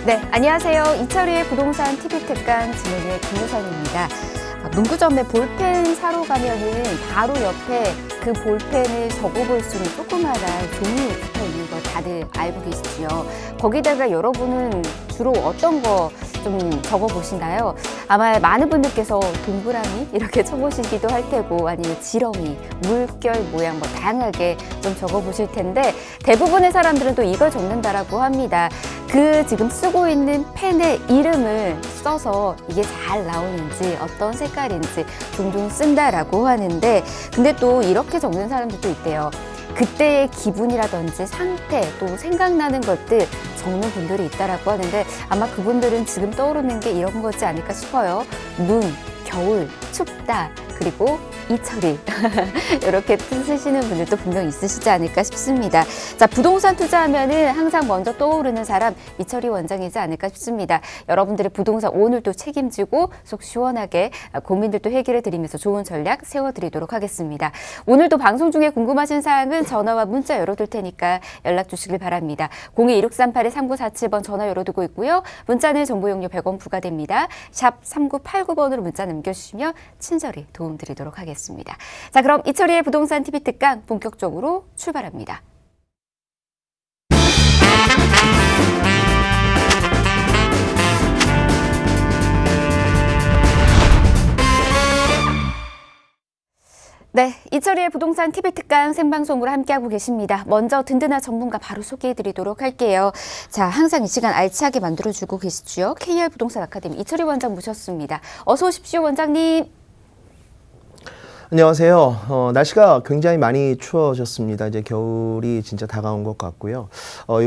네, 안녕하세요. 이철희의 부동산 TV 특강 진행의 김유선입니다. 문구점에 볼펜 사러 가면은 바로 옆에 그 볼펜을 적어볼 수 있는 조그마한 종이 붙어 있는 거 다들 알고 계시죠? 거기다가 여러분은 주로 어떤 거 좀 적어보시나요? 아마 많은 분들께서 동그라미 이렇게 쳐보시기도 할 테고 아니면 지렁이, 물결 모양 뭐 다양하게 좀 적어보실 텐데 대부분의 사람들은 또 이걸 적는다라고 합니다. 그 지금 쓰고 있는 펜의 이름을 써서 이게 잘 나오는지 어떤 색깔인지 종종 쓴다라고 하는데 근데 또 이렇게 적는 사람들도 있대요. 그때의 기분이라든지 상태 또 생각나는 것들 적는 분들이 있다라고 하는데 아마 그분들은 지금 떠오르는 게 이런 거지 않을까 싶어요. 눈, 겨울, 춥다, 그리고 이철이 이렇게 쓰시는 분들도 분명 있으시지 않을까 싶습니다. 자, 부동산 투자하면은 항상 먼저 떠오르는 사람 이철이 원장이지 않을까 싶습니다. 여러분들의 부동산 오늘도 책임지고 속 시원하게 고민들도 해결해 드리면서 좋은 전략 세워드리도록 하겠습니다. 오늘도 방송 중에 궁금하신 사항은 전화와 문자 열어둘 테니까 연락 주시길 바랍니다. 02-1638-3947번 전화 열어두고 있고요. 문자는 정보용료 100원 부과됩니다. 샵 3989번으로 문자 남겨주시면 친절히 도움드리도록 하겠습니다. 자, 그럼 이철희의 부동산 TV 특강 본격적으로 출발합니다. 네, 이철희의 부동산 TV 특강 생방송으로 함께하고 계십니다. 먼저 든든한 전문가 바로 소개해드리도록 할게요. 자, 항상 이 시간 알차게 만들어주고 계시죠. KR 부동산 아카데미 이철희 원장 모셨습니다. 어서 오십시오, 원장님. 안녕하세요. 날씨가 굉장히 많이 추워졌습니다. 이제 겨울이 진짜 다가온 것 같고요.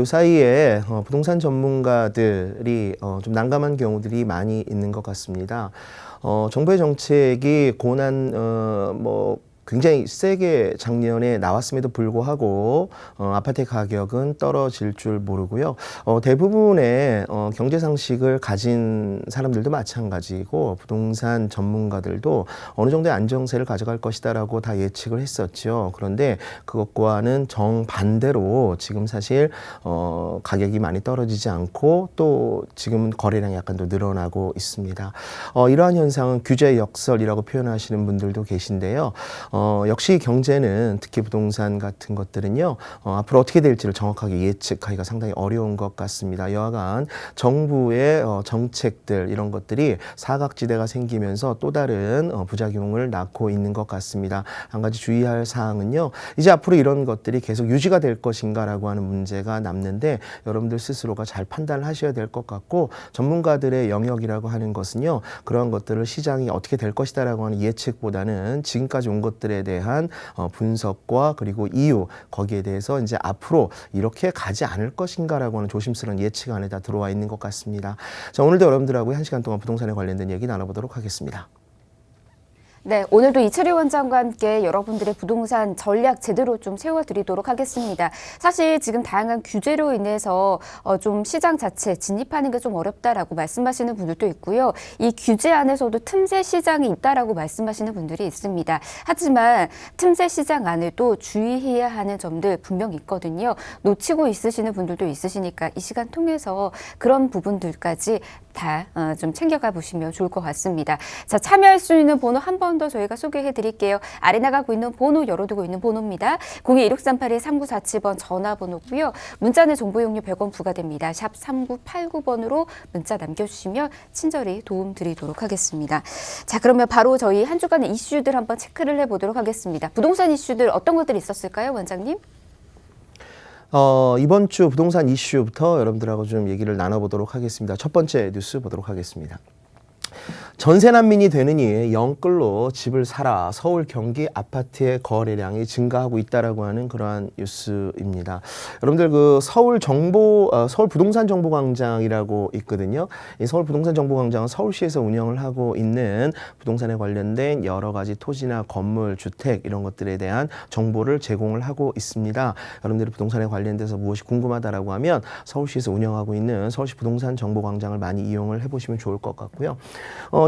이 사이에 부동산 전문가들이 좀 난감한 경우들이 많이 있는 것 같습니다. 정부의 정책이 굉장히 세게 작년에 나왔음에도 불구하고 아파트 가격은 떨어질 줄 모르고요. 대부분의 경제 상식을 가진 사람들도 마찬가지고 부동산 전문가들도 어느 정도의 안정세를 가져갈 것이다라고 다 예측을 했었죠. 그런데 그것과는 정반대로 지금 사실 가격이 많이 떨어지지 않고 또 지금 거래량이 약간 더 늘어나고 있습니다. 이러한 현상은 규제 역설이라고 표현하시는 분들도 계신데요. 역시 경제는 특히 부동산 같은 것들은요, 앞으로 어떻게 될지를 정확하게 예측하기가 상당히 어려운 것 같습니다. 여하간 정부의 정책들 이런 것들이 사각지대가 생기면서 또 다른 부작용을 낳고 있는 것 같습니다. 한 가지 주의할 사항은요, 이제 앞으로 이런 것들이 계속 유지가 될 것인가라고 하는 문제가 남는데 여러분들 스스로가 잘 판단을 하셔야 될 것 같고 전문가들의 영역이라고 하는 것은요, 그런 것들을 시장이 어떻게 될 것이다라고 하는 예측보다는 지금까지 온 것들에 대한 분석과 그리고 이유 거기에 대해서 이제 앞으로 이렇게 가지 않을 것인가라고 하는 조심스러운 예측 안에 다 들어와 있는 것 같습니다. 자, 오늘도 여러분들하고 1시간 동안 부동산에 관련된 얘기 나눠보도록 하겠습니다. 네, 오늘도 이철희 원장과 함께 여러분들의 부동산 전략 제대로 좀 세워드리도록 하겠습니다. 사실 지금 다양한 규제로 인해서 좀 시장 자체 진입하는 게 좀 어렵다라고 말씀하시는 분들도 있고요. 이 규제 안에서도 틈새 시장이 있다라고 말씀하시는 분들이 있습니다. 하지만 틈새 시장 안에도 주의해야 하는 점들 분명히 있거든요. 놓치고 있으시는 분들도 있으시니까 이 시간 통해서 그런 부분들까지 다 좀 챙겨가 보시면 좋을 것 같습니다. 자, 참여할 수 있는 번호 한 번 더 저희가 소개해 드릴게요. 아래 나가고 있는 번호 열어두고 있는 번호입니다. 02-1638-3947번 전화번호고요. 문자는 정보용료 100원 부과됩니다. 샵 3989번으로 문자 남겨주시면 친절히 도움 드리도록 하겠습니다. 자, 그러면 바로 저희 한 주간의 이슈들 한번 체크를 해보도록 하겠습니다. 부동산 이슈들 어떤 것들이 있었을까요, 원장님? 이번 주 부동산 이슈부터 여러분들하고 좀 얘기를 나눠보도록 하겠습니다. 첫 번째 뉴스 보도록 하겠습니다. 전세 난민이 되느니 영끌로 집을 사라. 서울 경기 아파트의 거래량이 증가하고 있다라고 하는 그러한 뉴스입니다. 여러분들 그 서울 부동산 정보광장이라고 있거든요. 이 서울 부동산 정보광장은 서울시에서 운영을 하고 있는 부동산에 관련된 여러 가지 토지나 건물, 주택 이런 것들에 대한 정보를 제공을 하고 있습니다. 여러분들이 부동산에 관련돼서 무엇이 궁금하다라고 하면 서울시에서 운영하고 있는 서울시 부동산 정보광장을 많이 이용을 해보시면 좋을 것 같고요.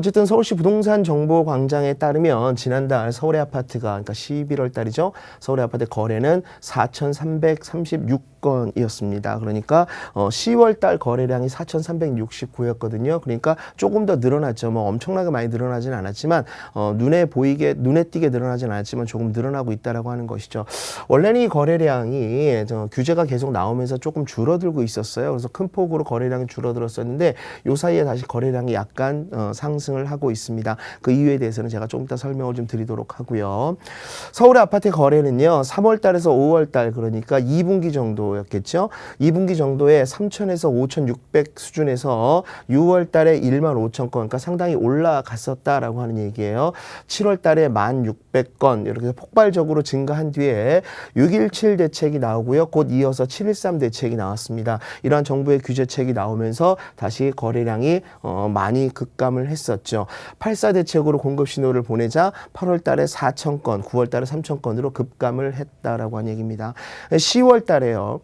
어쨌든 서울시 부동산 정보광장에 따르면 지난달 서울의 아파트가 그러니까 11월 달이죠. 서울의 아파트 거래는 4,336건이었습니다. 그러니까 10월 달 거래량이 4,369였거든요. 그러니까 조금 더 늘어났죠. 뭐 엄청나게 많이 늘어나진 않았지만 눈에 띄게 늘어나진 않았지만 조금 늘어나고 있다라고 하는 것이죠. 원래는 이 거래량이 규제가 계속 나오면서 조금 줄어들고 있었어요. 그래서 큰 폭으로 거래량이 줄어들었었는데 요 사이에 다시 거래량이 약간 상승을 하고 있습니다. 그 이유에 대해서는 제가 조금 이따 설명을 좀 드리도록 하고요. 서울의 아파트 거래는요. 3월 달에서 5월 달 그러니까 2분기 정도였겠죠. 2분기 정도에 3,000에서 5,600 수준에서 6월 달에 15,000건 그러니까 상당히 올라갔었다라고 하는 얘기예요. 7월 달에 1,600건 이렇게 폭발적으로 증가한 뒤에 6.17 대책이 나오고요. 곧 이어서 7.13 대책이 나왔습니다. 이러한 정부의 규제책이 나오면서 다시 거래량이 많이 급감을 했었죠. 8.4 대책으로 공급 신호를 보내자 8월 달에 4,000건, 9월 달에 3,000건으로 급감을 했다라고 하는 얘기입니다. 10월 달에요.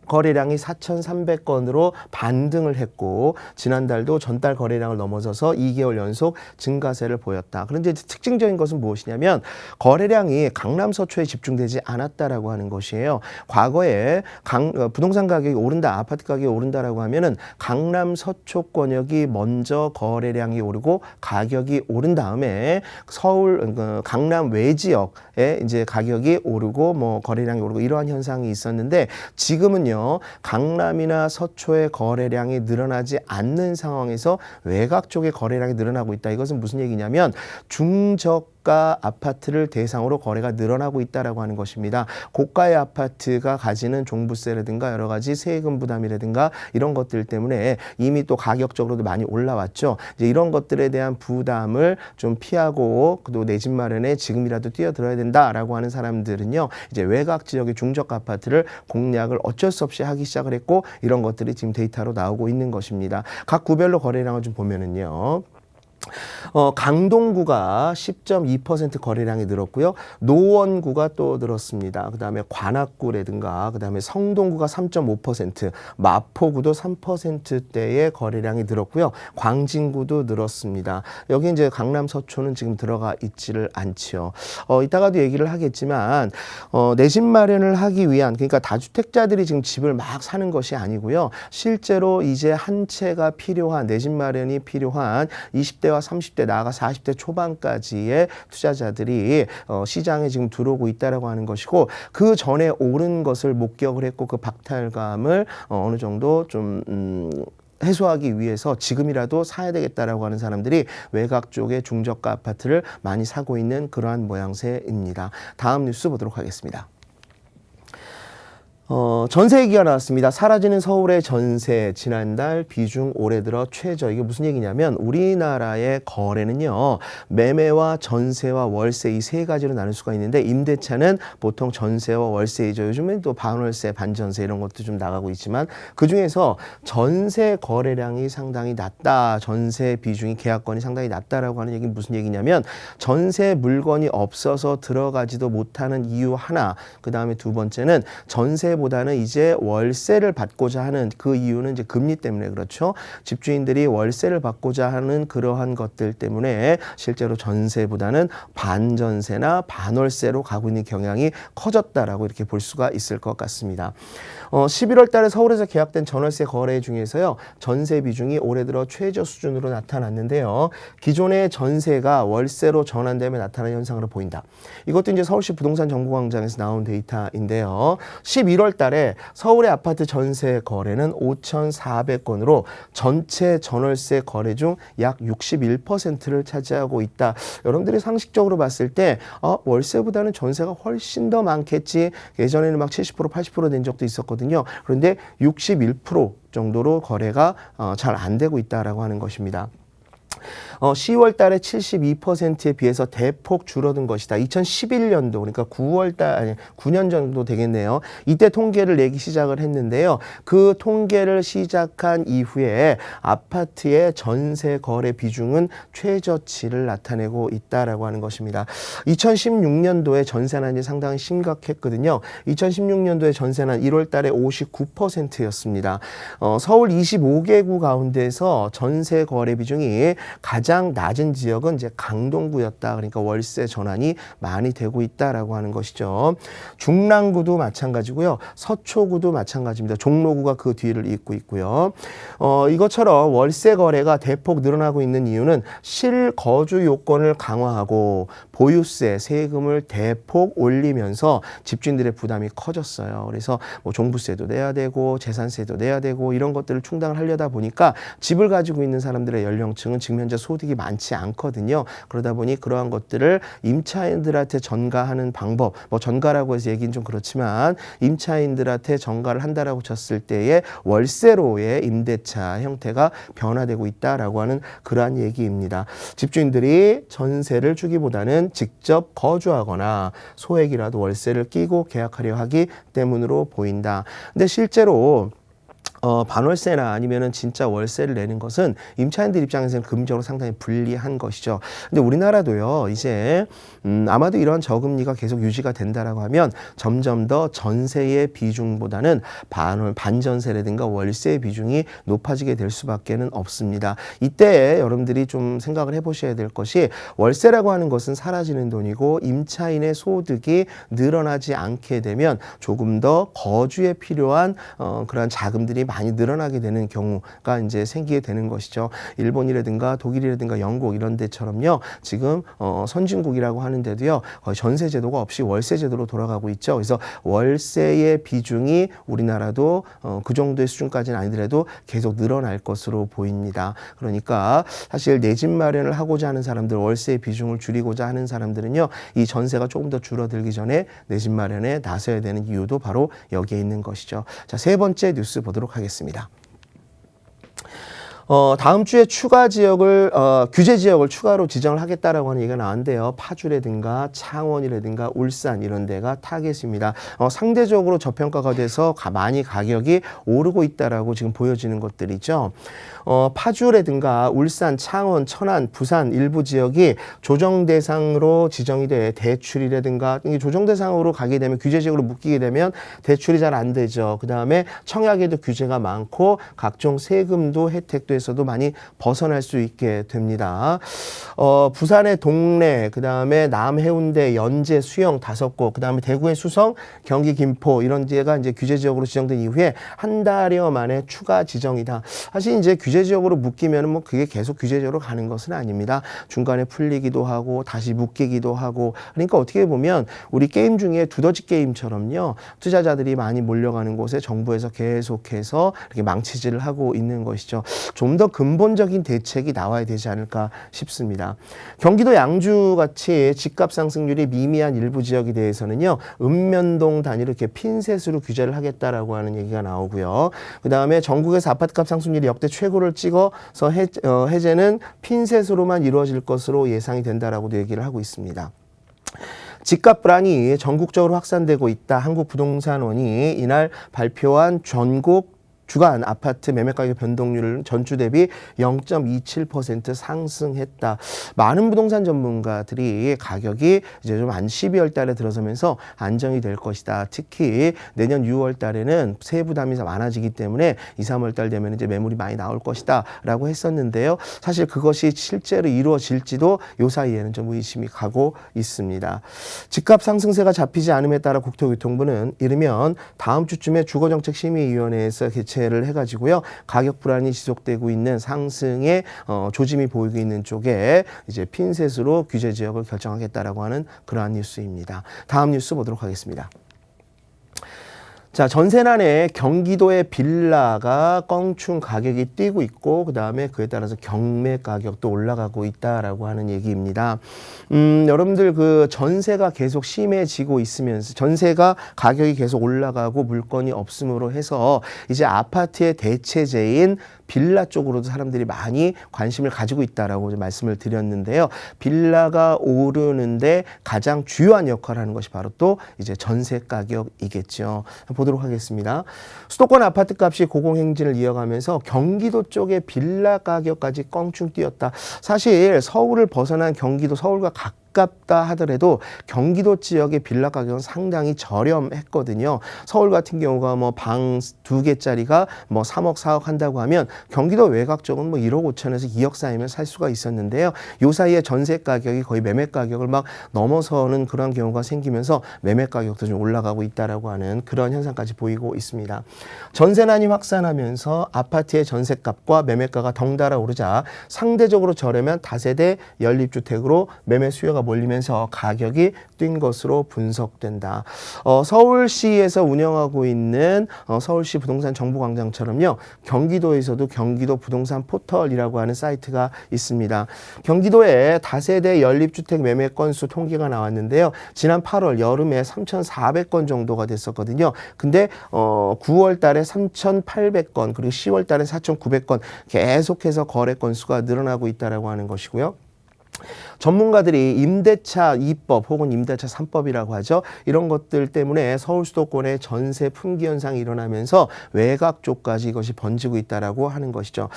거래량이 4,300건으로 반등을 했고 지난달도 전달 거래량을 넘어서서 2개월 연속 증가세를 보였다. 그런데 특징적인 것은 무엇이냐면 거래량이 강남 서초에 집중되지 않았다라고 하는 것이에요. 과거에 부동산 가격이 오른다, 아파트 가격이 오른다라고 하면은 강남 서초권역이 먼저 거래량이 오르고 가격이 오른 다음에 서울 강남 외지역에 이제 가격이 오르고 뭐 거래량이 오르고 이러한 현상이 있었는데 지금은요. 강남이나 서초의 거래량이 늘어나지 않는 상황에서 외곽 쪽의 거래량이 늘어나고 있다. 이것은 무슨 얘기냐면 중저가 아파트를 대상으로 거래가 늘어나고 있다라고 하는 것입니다. 고가의 아파트가 가지는 종부세라든가 여러 가지 세금 부담이라든가 이런 것들 때문에 이미 또 가격적으로도 많이 올라왔죠. 이제 이런 것들에 대한 부담을 좀 피하고 또 내 집 마련에 지금이라도 뛰어들어야 된다라고 하는 사람들은요. 이제 외곽 지역의 중저가 아파트를 공략을 어쩔 수 없이 하기 시작을 했고 이런 것들이 지금 데이터로 나오고 있는 것입니다. 각 구별로 거래량을 좀 보면은요. 강동구가 10.2% 거래량이 늘었고요. 노원구가 또 늘었습니다. 그 다음에 관악구라든가 그 다음에 성동구가 3.5%, 마포구도 3%대의 거래량이 늘었고요. 광진구도 늘었습니다. 여기 이제 강남 서초는 지금 들어가 있지를 않지요. 이따가도 얘기를 하겠지만 내 집 마련을 하기 위한 그러니까 다주택자들이 지금 집을 막 사는 것이 아니고요. 실제로 이제 한 채가 필요한 내 집 마련이 필요한 20대와 30대 나아가 40대 초반까지의 투자자들이 시장에 지금 들어오고 있다라고 하는 것이고 그 전에 오른 것을 목격을 했고 그 박탈감을 어느 정도 좀 해소하기 위해서 지금이라도 사야 되겠다라고 하는 사람들이 외곽 쪽의 중저가 아파트를 많이 사고 있는 그러한 모양새입니다. 다음 뉴스 보도록 하겠습니다. 전세 얘기가 나왔습니다. 사라지는 서울의 전세 지난달 비중 올해 들어 최저. 이게 무슨 얘기냐면 우리나라의 거래는요. 매매와 전세와 월세 이 세 가지로 나눌 수가 있는데 임대차는 보통 전세와 월세이죠. 요즘엔 또 반월세, 반전세 이런 것도 좀 나가고 있지만 그중에서 전세 거래량이 상당히 낮다. 전세 비중이 계약건이 상당히 낮다라고 하는 얘기는 무슨 얘기냐면 전세 물건이 없어서 들어가지도 못하는 이유 하나. 그다음에 두 번째는 전세 보다는 이제 월세를 받고자 하는 그 이유는 이제 금리 때문에 그렇죠. 집주인들이 월세를 받고자 하는 그러한 것들 때문에 실제로 전세보다는 반전세나 반월세로 가고 있는 경향이 커졌다라고 이렇게 볼 수가 있을 것 같습니다. 11월 달에 서울에서 계약된 전월세 거래 중에서요. 전세 비중이 올해 들어 최저 수준으로 나타났는데요. 기존의 전세가 월세로 전환되며 나타나는 현상으로 보인다. 이것도 이제 서울시 부동산 정보광장에서 나온 데이터인데요. 11월 달에 서울의 아파트 전세 거래는 5,400건으로 전체 전월세 거래 중 약 61%를 차지하고 있다. 여러분들이 상식적으로 봤을 때 월세보다는 전세가 훨씬 더 많겠지. 예전에는 막 70%, 80% 된 적도 있었거든요. 그런데 61% 정도로 거래가 잘 안 되고 있다라고 하는 것입니다. 10월 달에 72%에 비해서 대폭 줄어든 것이다. 2011년도 그러니까 9년 정도 되겠네요. 이때 통계를 내기 시작을 했는데요. 그 통계를 시작한 이후에 아파트의 전세 거래 비중은 최저치를 나타내고 있다라고 하는 것입니다. 2016년도에 전세난이 상당히 심각했거든요. 2016년도에 전세난 1월 달에 59%였습니다. 서울 25개구 가운데서 전세 거래 비중이 가장 낮은 지역은 이제 강동구였다. 그러니까 월세 전환이 많이 되고 있다라고 하는 것이죠. 중랑구도 마찬가지고요. 서초구도 마찬가지입니다. 종로구가 그 뒤를 잇고 있고요. 이것처럼 월세 거래가 대폭 늘어나고 있는 이유는 실거주 요건을 강화하고 보유세, 세금을 대폭 올리면서 집주인들의 부담이 커졌어요. 그래서 뭐 종부세도 내야 되고 재산세도 내야 되고 이런 것들을 충당을 하려다 보니까 집을 가지고 있는 사람들의 연령층은 지금 현재 소득이 많지 않거든요. 그러다 보니 그러한 것들을 임차인들한테 전가하는 방법, 뭐 전가라고 해서 얘기는 좀 그렇지만 임차인들한테 전가를 한다라고 쳤을 때의 월세로의 임대차 형태가 변화되고 있다라고 하는 그러한 얘기입니다. 집주인들이 전세를 주기보다는 직접 거주하거나 소액이라도 월세를 끼고 계약하려 하기 때문으로 보인다. 근데 실제로 반월세나 아니면은 진짜 월세를 내는 것은 임차인들 입장에서는 금전적으로 상당히 불리한 것이죠. 근데 우리나라도요, 이제 아마도 이런 저금리가 계속 유지가 된다라고 하면 점점 더 전세의 비중보다는 반전세라든가 월세의 비중이 높아지게 될 수밖에는 없습니다. 이때 여러분들이 좀 생각을 해보셔야 될 것이 월세라고 하는 것은 사라지는 돈이고 임차인의 소득이 늘어나지 않게 되면 조금 더 거주에 필요한 그러한 자금들이 많이 늘어나게 되는 경우가 이제 생기게 되는 것이죠. 일본이라든가 독일이라든가 영국 이런 데처럼요. 지금 선진국이라고 하는데도요. 전세 제도가 없이 월세 제도로 돌아가고 있죠. 그래서 월세의 비중이 우리나라도 그 정도의 수준까지는 아니더라도 계속 늘어날 것으로 보입니다. 그러니까 사실 내 집 마련을 하고자 하는 사람들, 월세의 비중을 줄이고자 하는 사람들은요. 이 전세가 조금 더 줄어들기 전에 내 집 마련에 나서야 되는 이유도 바로 여기에 있는 것이죠. 자, 세 번째 뉴스 보도록 하겠습니다. 다음 주에 추가 지역을, 규제 지역을 추가로 지정을 하겠다라고 하는 얘기가 나왔는데요. 파주라든가 창원이라든가 울산 이런 데가 타겟입니다. 상대적으로 저평가가 돼서 많이 가격이 오르고 있다라고 지금 보여지는 것들이죠. 파주라든가 울산, 창원, 천안, 부산 일부 지역이 조정 대상으로 지정이 돼 대출이라든가 조정 대상으로 가게 되면 규제 지역으로 묶이게 되면 대출이 잘 안 되죠. 그 다음에 청약에도 규제가 많고 각종 세금도 혜택도 에서도 많이 벗어날 수 있게 됩니다. 부산의 동래, 그 다음에 남해운대, 연제, 수영 5곳, 그 다음에 대구의 수성, 경기 김포 이런 데가 이제 규제 지역으로 지정된 이후에 한 달여 만에 추가 지정이다. 사실 이제 규제 지역으로 묶이면은 뭐 그게 계속 규제 지역으로 가는 것은 아닙니다. 중간에 풀리기도 하고 다시 묶이기도 하고 그러니까 어떻게 보면 우리 게임 중에 두더지 게임처럼요. 투자자들이 많이 몰려가는 곳에 정부에서 계속해서 이렇게 망치질을 하고 있는 것이죠. 좀 더 근본적인 대책이 나와야 되지 않을까 싶습니다. 경기도 양주 같이 집값 상승률이 미미한 일부 지역에 대해서는요. 읍면동 단위로 이렇게 핀셋으로 규제를 하겠다라고 하는 얘기가 나오고요. 그 다음에 전국에서 아파트값 상승률이 역대 최고를 찍어서 해제는 핀셋으로만 이루어질 것으로 예상이 된다라고도 얘기를 하고 있습니다. 집값 불안이 전국적으로 확산되고 있다. 한국부동산원이 이날 발표한 전국 주간 아파트 매매가격 변동률을 전주 대비 0.27% 상승했다. 많은 부동산 전문가들이 가격이 이제 좀 12월 달에 들어서면서 안정이 될 것이다. 특히 내년 6월 달에는 세부담이 많아지기 때문에 2, 3월 달 되면 이제 매물이 많이 나올 것이다 라고 했었는데요. 사실 그것이 실제로 이루어질지도 요 사이에는 좀 의심이 가고 있습니다. 집값 상승세가 잡히지 않음에 따라 국토교통부는 이르면 다음 주쯤에 주거정책심의위원회에서 를 해가지고요 가격 불안이 지속되고 있는 상승의 조짐이 보이고 있는 쪽에 이제 핀셋으로 규제 지역을 결정하겠다라고 하는 그러한 뉴스입니다. 다음 뉴스 보도록 하겠습니다. 자, 전세난에 경기도의 빌라가 껑충 가격이 뛰고 있고 그 다음에 그에 따라서 경매 가격도 올라가고 있다라고 하는 얘기입니다. 여러분들 그 전세가 계속 심해지고 있으면서 전세가 가격이 계속 올라가고 물건이 없음으로 해서 이제 아파트의 대체제인 빌라 쪽으로도 사람들이 많이 관심을 가지고 있다라고 말씀을 드렸는데요. 빌라가 오르는데 가장 주요한 역할을 하는 것이 바로 또 이제 전세 가격이겠죠. 보도록 하겠습니다. 수도권 아파트 값이 고공행진을 이어가면서 경기도 쪽의 빌라 가격까지 껑충 뛰었다. 사실 서울을 벗어난 경기도 서울과 가깝다 하더라도 경기도 지역의 빌라 가격은 상당히 저렴했거든요. 서울 같은 경우가 뭐 방 2개짜리가 뭐 3억, 4억 한다고 하면 경기도 외곽 쪽은 뭐 1억 5천에서 2억 사이면 살 수가 있었는데요. 요 사이에 전세 가격이 거의 매매 가격을 막 넘어서는 그런 경우가 생기면서 매매 가격도 좀 올라가고 있다라고 하는 그런 현상까지 보이고 있습니다. 전세난이 확산하면서 아파트의 전세값과 매매가가 덩달아 오르자 상대적으로 저렴한 다세대 연립주택으로 매매 수요가 몰리면서 가격이 뛴 것으로 분석된다. 서울시에서 운영하고 있는 서울시 부동산 정보광장처럼요. 경기도에서도 경기도 부동산 포털이라고 하는 사이트가 있습니다. 경기도의 다세대 연립주택 매매 건수 통계가 나왔는데요. 지난 8월 여름에 3,400건 정도가 됐었거든요. 근데 9월 달에 3,800건 그리고 10월 달에 4,900건 계속해서 거래 건수가 늘어나고 있다라고 하는 것이고요. 전문가들이 임대차 2법 혹은 임대차 3법이라고 하죠. 이런 것들 때문에 서울 수도권의 전세 품귀 현상이 일어나면서 외곽 쪽까지 이것이 번지고 있다라고 하는 것이죠.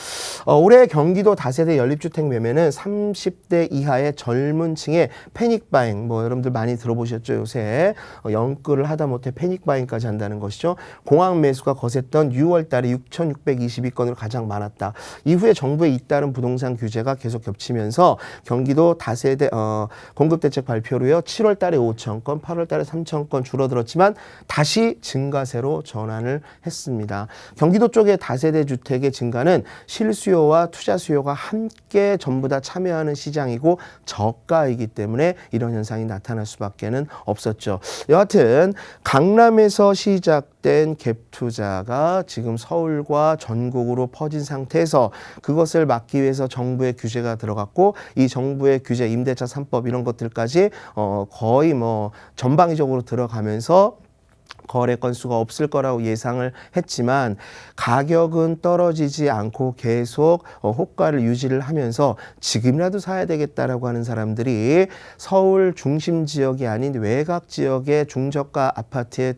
올해 경기도 다세대 연립주택 매매는 30대 이하의 젊은 층의 패닉바잉, 뭐 여러분들 많이 들어보셨죠. 요새 영끌을 하다못해 패닉바잉까지 한다는 것이죠. 공학 매수가 거셌던 6월 달에 6,622건으로 가장 많았다. 이후에 정부의 잇따른 부동산 규제가 계속 겹치면서 경기도 다세대 공급대책 발표로요. 7월 달에 5,000건, 8월 달에 3,000건 줄어들었지만 다시 증가세로 전환을 했습니다. 경기도 쪽의 다세대 주택의 증가는 실수요와 투자 수요가 함께 전부 다 참여하는 시장이고 저가이기 때문에 이런 현상이 나타날 수밖에는 없었죠. 여하튼 강남에서 시작된 갭 투자가 지금 서울과 전국으로 퍼진 상태에서 그것을 막기 위해서 정부의 규제가 들어갔고 이 정부의 규제 임대차 3법 이런 것들까지 거의 뭐 전방위적으로 들어가면서 거래 건수가 없을 거라고 예상을 했지만 가격은 떨어지지 않고 계속 호가를 유지를 하면서 지금이라도 사야 되겠다라고 하는 사람들이 서울 중심 지역이 아닌 외곽 지역의 중저가 아파트에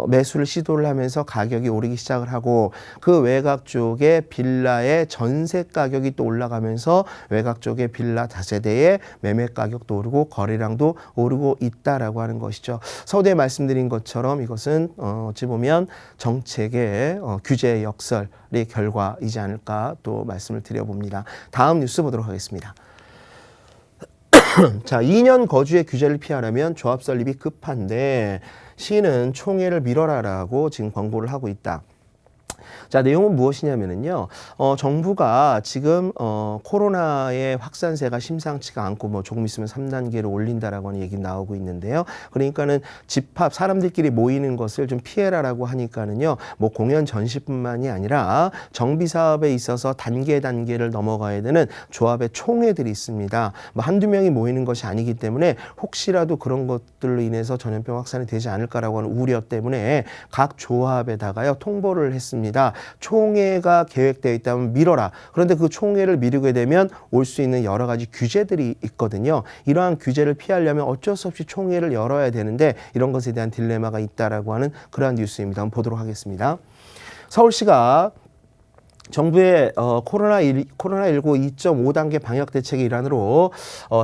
매수를 시도를 하면서 가격이 오르기 시작을 하고 그 외곽 쪽에 빌라의 전세 가격이 또 올라가면서 외곽 쪽의 빌라 다세대의 매매 가격도 오르고 거래량도 오르고 있다라고 하는 것이죠. 서두에 말씀드린 것처럼 이것은 어찌 보면 정책의 규제 역설의 결과이지 않을까 또 말씀을 드려봅니다. 다음 뉴스 보도록 하겠습니다. 자, 2년 거주의 규제를 피하려면 조합 설립이 급한데 시는 총회를 미뤄라라고 지금 광고를 하고 있다. 자, 내용은 무엇이냐면요. 정부가 지금 코로나의 확산세가 심상치가 않고 뭐 조금 있으면 3단계로 올린다라고 하는 얘기 나오고 있는데요. 그러니까는 집합 사람들끼리 모이는 것을 좀 피해라라고 하니까는요. 뭐 공연 전시뿐만이 아니라 정비 사업에 있어서 단계를 넘어가야 되는 조합의 총회들이 있습니다. 뭐 한두 명이 모이는 것이 아니기 때문에 혹시라도 그런 것들로 인해서 전염병 확산이 되지 않을까라고 하는 우려 때문에 각 조합에다가요 통보를 했습니다. 총회가 계획되어 있다면 미뤄라. 그런데 그 총회를 미루게 되면 올 수 있는 여러 가지 규제들이 있거든요. 이러한 규제를 피하려면 어쩔 수 없이 총회를 열어야 되는데 이런 것에 대한 딜레마가 있다라고 하는 그러한 뉴스입니다. 한번 보도록 하겠습니다. 서울시가 정부의 코로나19 2.5단계 방역 대책의 일환으로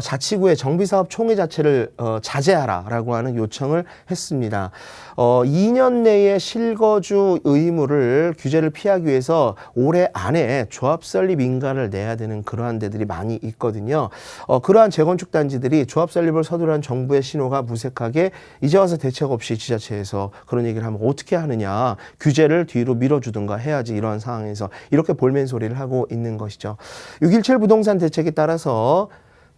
자치구의 정비사업 총회 자체를 자제하라라고 하는 요청을 했습니다. 2년 내에 실거주 의무를 규제를 피하기 위해서 올해 안에 조합 설립 인가를 내야 되는 그러한 데들이 많이 있거든요. 그러한 재건축 단지들이 조합 설립을 서두르는 정부의 신호가 무색하게 이제 와서 대책 없이 지자체에서 그런 얘기를 하면 어떻게 하느냐. 규제를 뒤로 밀어주든가 해야지 이러한 상황에서 이렇게 볼멘 소리를 하고 있는 것이죠. 6.17 부동산 대책에 따라서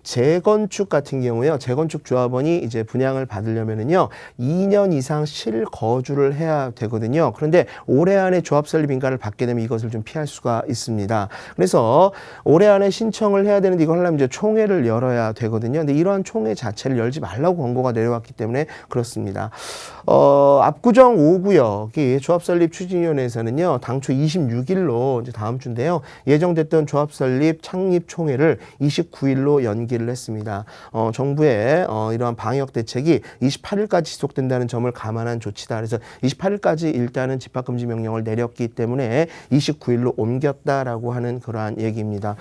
재건축 같은 경우요. 재건축 조합원이 이제 분양을 받으려면은요. 2년 이상 실거주를 해야 되거든요. 그런데 올해 안에 조합 설립 인가를 받게 되면 이것을 좀 피할 수가 있습니다. 그래서 올해 안에 신청을 해야 되는데 이걸 하려면 이제 총회를 열어야 되거든요. 근데 이러한 총회 자체를 열지 말라고 권고가 내려왔기 때문에 그렇습니다. 압구정 5구역이 조합 설립 추진위원회에서는요. 당초 26일로 이제 다음 주인데요. 예정됐던 조합 설립 창립 총회를 29일로 연기 얘기를 했습니다. 정부의 이러한 방역 대책이 28일까지 지속된다는 점을 감안한 조치다. 그래서 28일까지 일단은 집합금지 명령을 내렸기 때문에 29일로 옮겼다라고 하는 그러한 얘기입니다.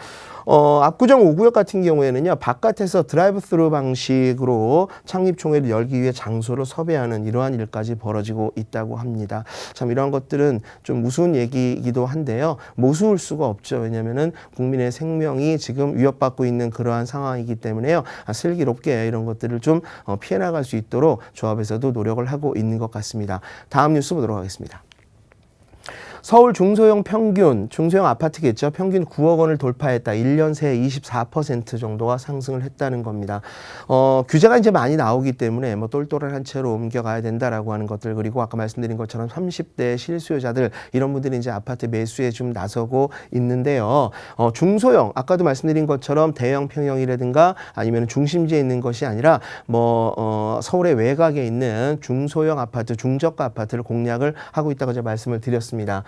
압구정 5구역 같은 경우에는요, 바깥에서 드라이브 스루 방식으로 창립총회를 열기 위해 장소를 섭외하는 이러한 일까지 벌어지고 있다고 합니다. 참 이러한 것들은 좀 우스운 얘기이기도 한데요. 모수울 수가 없죠. 왜냐면은 국민의 생명이 지금 위협받고 있는 그러한 상황이기 때문에요. 슬기롭게 이런 것들을 좀 피해 나갈 수 있도록 조합에서도 노력을 하고 있는 것 같습니다. 다음 뉴스 보도록 하겠습니다. 서울 중소형 아파트겠죠. 평균 9억 원을 돌파했다. 1년 새에 24% 정도가 상승을 했다는 겁니다. 규제가 이제 많이 나오기 때문에 뭐 똘똘한 채로 옮겨가야 된다라고 하는 것들, 그리고 아까 말씀드린 것처럼 30대 실수요자들 이런 분들이 이제 아파트 매수에 좀 나서고 있는데요. 중소형, 아까도 말씀드린 것처럼 대형 평형이라든가 아니면 중심지에 있는 것이 아니라 서울의 외곽에 있는 중소형 아파트, 중저가 아파트를 공략을 하고 있다고 제가 말씀을 드렸습니다.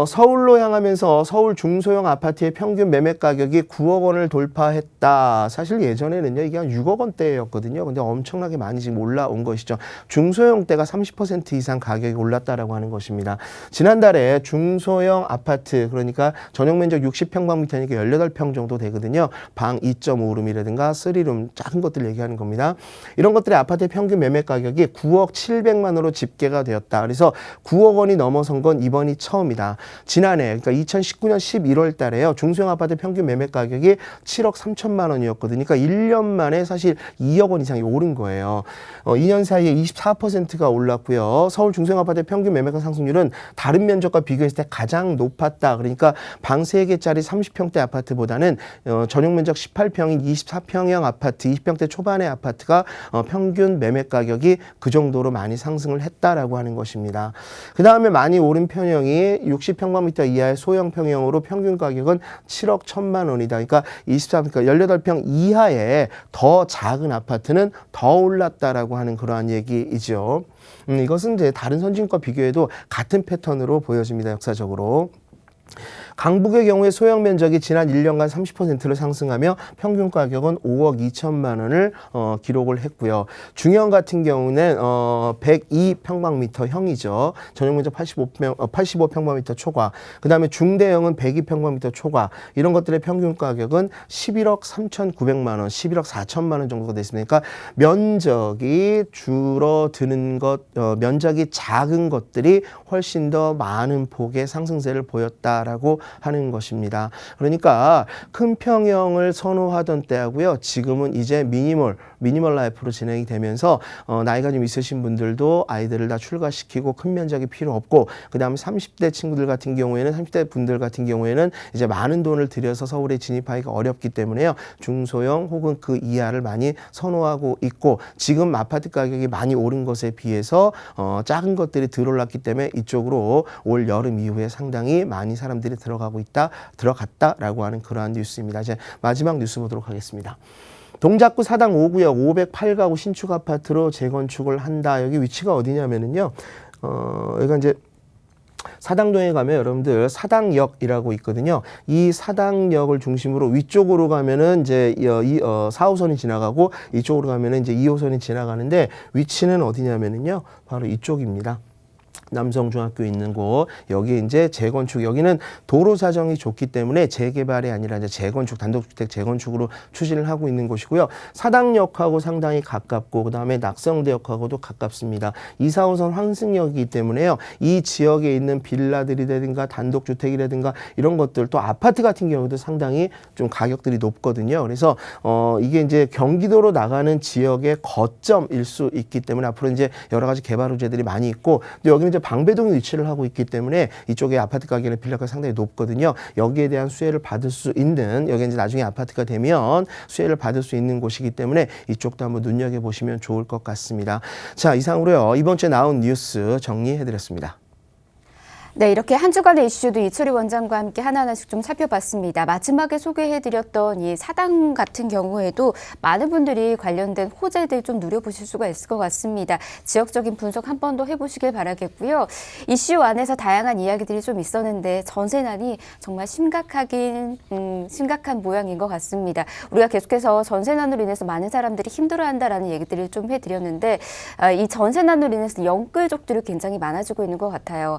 서울로 향하면서 서울 중소형 아파트의 평균 매매 가격이 9억 원을 돌파했다. 사실 예전에는요, 이게 한 6억 원대였거든요. 근데 엄청나게 많이 지금 올라온 것이죠. 중소형 대가 30% 이상 가격이 올랐다라고 하는 것입니다. 지난달에 중소형 아파트, 그러니까 전용 면적 60평방미터니까 18평 정도 되거든요. 방 2.5룸이라든가 3룸, 작은 것들 얘기하는 겁니다. 이런 것들의 아파트의 평균 매매 가격이 9억 700만 원으로 집계가 되었다. 그래서 9억 원이 넘어선 건 이번이 처음 입니다. 지난해, 그러니까 2019년 11월 달에요. 중소형 아파트 평균 매매 가격이 7억 3천만 원이었거든요. 그러니까 1년 만에 사실 2억 원 이상이 오른 거예요. 2년 사이에 24%가 올랐고요. 서울 중소형 아파트 평균 매매가 상승률은 다른 면적과 비교했을 때 가장 높았다. 그러니까 방 3개짜리 30평대 아파트보다는 전용 면적 18평인 24평형 아파트, 20평대 초반의 아파트가 평균 매매 가격이 그 정도로 많이 상승을 했다라고 하는 것입니다. 그 다음에 많이 오른 평형이 60평방미터 이하의 소형 평형으로 평균 가격은 7억 1천만 원이다. 그러니까 18평 이하의 더 작은 아파트는 더 올랐다라고 하는 그러한 얘기이죠. 이것은 이제 다른 선진국과 비교해도 같은 패턴으로 보여집니다. 역사적으로. 강북의 경우에 소형 면적이 지난 1년간 30%를 상승하며 평균 가격은 5억 2천만 원을 기록을 했고요. 중형 같은 경우는 102평방미터형이죠. 전용 면적 85평방미터 초과. 그 다음에 중대형은 102평방미터 초과. 이런 것들의 평균 가격은 11억 3,900만 원, 11억 4천만 원 정도가 됐습니다. 그러니까 면적이 줄어드는 것, 면적이 작은 것들이 훨씬 더 많은 폭의 상승세를 보였다라고 하는 것입니다. 그러니까 큰 평형을 선호하던 때하고요. 지금은 이제 미니멀 라이프로 진행이 되면서 나이가 좀 있으신 분들도 아이들을 다 출가시키고 큰 면적이 필요 없고, 그 다음에 30대 분들 같은 경우에는 이제 많은 돈을 들여서 서울에 진입하기가 어렵기 때문에요. 중소형 혹은 그 이하를 많이 선호하고 있고, 지금 아파트 가격이 많이 오른 것에 비해서 작은 것들이 덜 올랐기 때문에 이쪽으로 올 여름 이후에 상당히 많이 사람들이 들어갔다라고 하는 그러한 뉴스입니다. 이제 마지막 뉴스 보도록 하겠습니다. 동작구 사당 5구역 508가구 신축 아파트로 재건축을 한다. 여기 위치가 어디냐면은요. 여기가 이제 사당동에 가면 여러분들 사당역이라고 있거든요. 이 사당역을 중심으로 위쪽으로 가면은 이제 4호선이 지나가고, 이쪽으로 가면은 이제 2호선이 지나가는데, 위치는 어디냐면은요. 바로 이쪽입니다. 남성중학교 있는 곳, 여기 이제 재건축, 여기는 도로 사정이 좋기 때문에 재개발이 아니라 이제 재건축, 단독주택 재건축으로 추진을 하고 있는 곳이고요. 사당역하고 상당히 가깝고, 그 다음에 낙성대역하고도 가깝습니다. 2, 4호선 환승역이기 때문에요. 이 지역에 있는 빌라들이라든가 단독주택이라든가 이런 것들, 또 아파트 같은 경우도 상당히 좀 가격들이 높거든요. 그래서 이게 이제 경기도로 나가는 지역의 거점일 수 있기 때문에 앞으로 이제 여러 가지 개발 호재들이 많이 있고, 또 여기는 이제 방배동에 위치를 하고 있기 때문에 이쪽에 아파트 가격이나 빌라가 상당히 높거든요. 여기에 대한 수혜를 받을 수 있는, 여기 이제 나중에 아파트가 되면 수혜를 받을 수 있는 곳이기 때문에 이쪽도 한번 눈여겨보시면 좋을 것 같습니다. 자, 이상으로요. 이번 주에 나온 뉴스 정리해드렸습니다. 네, 이렇게 한 주간의 이슈도 이철희 원장과 함께 하나하나씩 좀 살펴봤습니다. 마지막에 소개해드렸던 이 사당 같은 경우에도 많은 분들이 관련된 호재들 좀 누려보실 수가 있을 것 같습니다. 지역적인 분석 한 번 더 해보시길 바라겠고요. 이슈 안에서 다양한 이야기들이 좀 있었는데 전세난이 정말 심각한 모양인 것 같습니다. 우리가 계속해서 전세난으로 인해서 많은 사람들이 힘들어한다라는 얘기들을 좀 해드렸는데 이 전세난으로 인해서 영끌족들이 굉장히 많아지고 있는 것 같아요.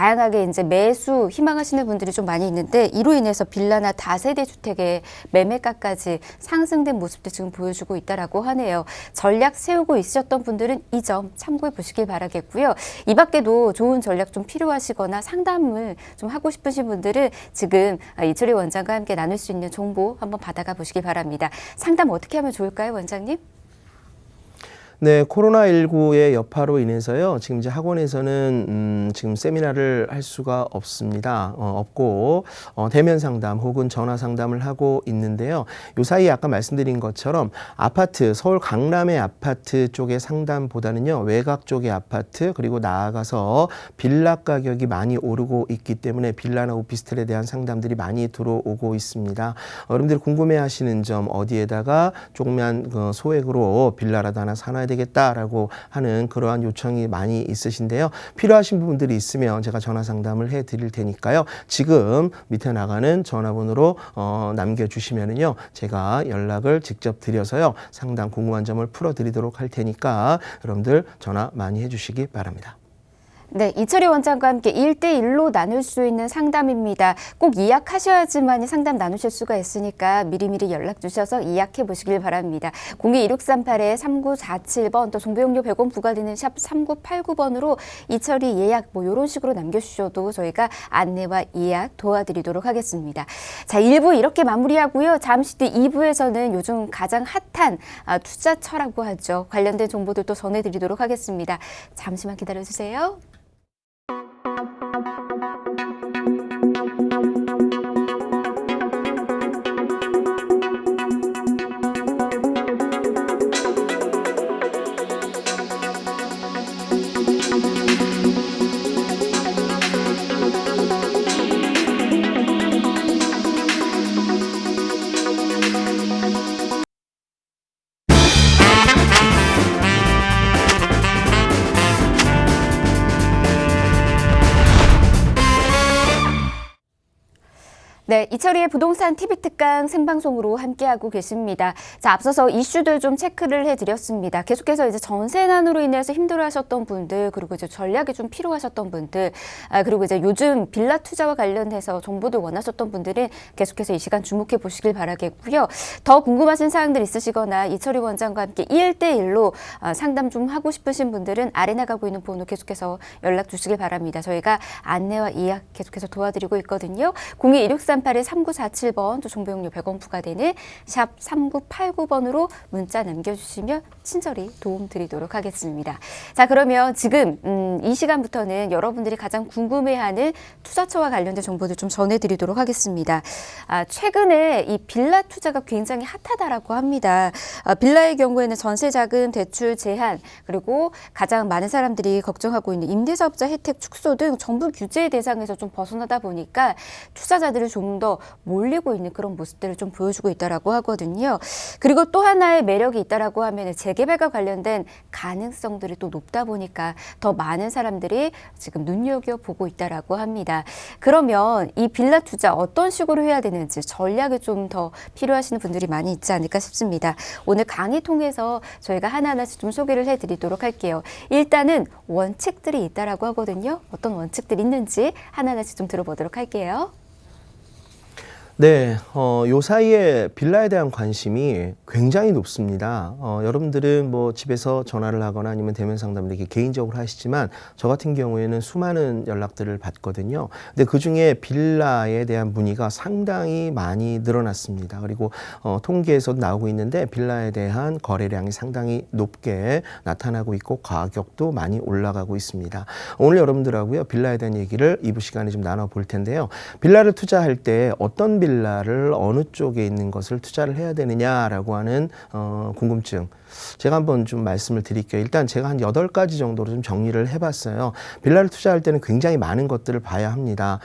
다양하게 이제 매수 희망하시는 분들이 좀 많이 있는데 이로 인해서 빌라나 다세대 주택의 매매가까지 상승된 모습도 지금 보여주고 있다라고 하네요. 전략 세우고 있으셨던 분들은 이 점 참고해 보시길 바라겠고요. 이 밖에도 좋은 전략 좀 필요하시거나 상담을 좀 하고 싶으신 분들은 지금 이철희 원장과 함께 나눌 수 있는 정보 한번 받아가 보시길 바랍니다. 상담 어떻게 하면 좋을까요, 원장님? 네, 코로나19의 여파로 인해서요. 지금 이제 학원에서는 지금 세미나를 할 수가 없습니다. 없고 대면 상담 혹은 전화 상담을 하고 있는데요. 요 사이에 아까 말씀드린 것처럼 아파트, 서울 강남의 아파트 쪽의 상담보다는요. 외곽 쪽의 아파트 그리고 나아가서 빌라 가격이 많이 오르고 있기 때문에 빌라나 오피스텔에 대한 상담들이 많이 들어오고 있습니다. 여러분들이 궁금해하시는 점 어디에다가 조금만 소액으로 빌라라도 하나 사놔야 되겠다라고 하는 그러한 요청이 많이 있으신데요. 필요하신 부분들이 있으면 제가 전화 상담을 해드릴 테니까요. 지금 밑에 나가는 전화번호로 남겨주시면은요. 제가 연락을 직접 드려서요. 상담 궁금한 점을 풀어드리도록 할 테니까 여러분들 전화 많이 해주시기 바랍니다. 네, 이철희 원장과 함께 1대1로 나눌 수 있는 상담입니다. 꼭 예약하셔야지만 상담 나누실 수가 있으니까 미리미리 연락 주셔서 예약해 보시길 바랍니다. 02-1638-3947번 또 정보용료 100원 부과되는 샵 3989번으로 이철희 예약 이런 식으로 남겨주셔도 저희가 안내와 예약 도와드리도록 하겠습니다. 자, 1부 이렇게 마무리하고요. 잠시 뒤 2부에서는 요즘 가장 핫한 투자처라고 하죠. 관련된 정보들도 전해드리도록 하겠습니다. 잠시만 기다려주세요. 네, 이철희의 부동산 TV 특강 생방송으로 함께하고 계십니다. 자, 앞서서 이슈들 좀 체크를 해드렸습니다. 계속해서 이제 전세난으로 인해서 힘들어하셨던 분들, 그리고 이제 전략이 좀 필요하셨던 분들, 그리고 이제 요즘 빌라 투자와 관련해서 정보들 원하셨던 분들은 계속해서 이 시간 주목해 보시길 바라겠고요. 더 궁금하신 사항들 있으시거나 이철희 원장과 함께 1대1로 상담 좀 하고 싶으신 분들은 아래 나가고 있는 번호 계속해서 연락 주시길 바랍니다. 저희가 안내와 예약 계속해서 도와드리고 있거든요. 02-1638-3947번 또 정보용료 100원 부과되는 샵 3989번으로 문자 남겨주시면 친절히 도움 드리도록 하겠습니다. 자, 그러면 지금 이 시간부터는 여러분들이 가장 궁금해하는 투자처와 관련된 정보들 좀 전해드리도록 하겠습니다. 최근에 이 빌라 투자가 굉장히 핫하다라고 합니다. 빌라의 경우에는 전세자금 대출 제한 그리고 가장 많은 사람들이 걱정하고 있는 임대사업자 혜택 축소 등 정부 규제 대상에서 좀 벗어나다 보니까 투자자들이 좀 더 몰리고 있는 그런 모습들을 좀 보여주고 있다라고 하거든요. 그리고 또 하나의 매력이 있다라고 하면 재개발과 관련된 가능성들이 또 높다 보니까 더 많은 사람들이 지금 눈여겨보고 있다라고 합니다. 그러면 이 빌라 투자 어떤 식으로 해야 되는지 전략이 좀 더 필요하신 분들이 많이 있지 않을까 싶습니다. 오늘 강의 통해서 저희가 하나하나씩 좀 소개를 해드리도록 할게요. 일단은 원칙들이 있다라고 하거든요. 어떤 원칙들이 있는지 하나하나씩 좀 들어보도록 할게요. 네, 요 사이에 빌라에 대한 관심이 굉장히 높습니다. 여러분들은 뭐 집에서 전화를 하거나 아니면 대면 상담을 이렇게 개인적으로 하시지만 저 같은 경우에는 수많은 연락들을 받거든요. 근데 그 중에 빌라에 대한 문의가 상당히 많이 늘어났습니다. 그리고 통계에서도 나오고 있는데 빌라에 대한 거래량이 상당히 높게 나타나고 있고 가격도 많이 올라가고 있습니다. 오늘 여러분들하고요, 빌라에 대한 얘기를 2부 시간에 좀 나눠볼 텐데요. 빌라를 투자할 때 어떤 빌라를 어느 쪽에 있는 것을 투자를 해야 되느냐라고 하는 궁금증. 제가 한번 좀 말씀을 드릴게요. 일단 제가 한 8가지 정도로 좀 정리를 해봤어요. 빌라를 투자할 때는 굉장히 많은 것들을 봐야 합니다.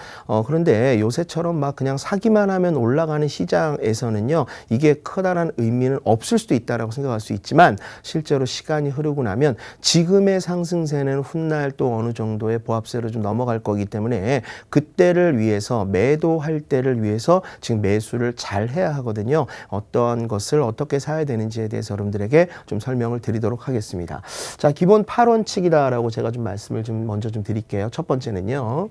그런데 요새처럼 막 그냥 사기만 하면 올라가는 시장에서는요, 이게 커다란 의미는 없을 수도 있다라고 생각할 수 있지만 실제로 시간이 흐르고 나면 지금의 상승세는 훗날 또 어느 정도의 보합세로 좀 넘어갈 거기 때문에 그때를 위해서 매도할 때를 위해서 지금 매수를 잘 해야 하거든요. 어떤 것을 어떻게 사야 되는지에 대해서 여러분들에게 좀 설명을 드리도록 하겠습니다. 자, 기본 8원칙이다라고 제가 좀 말씀을 좀 먼저 좀 드릴게요. 첫 번째는요,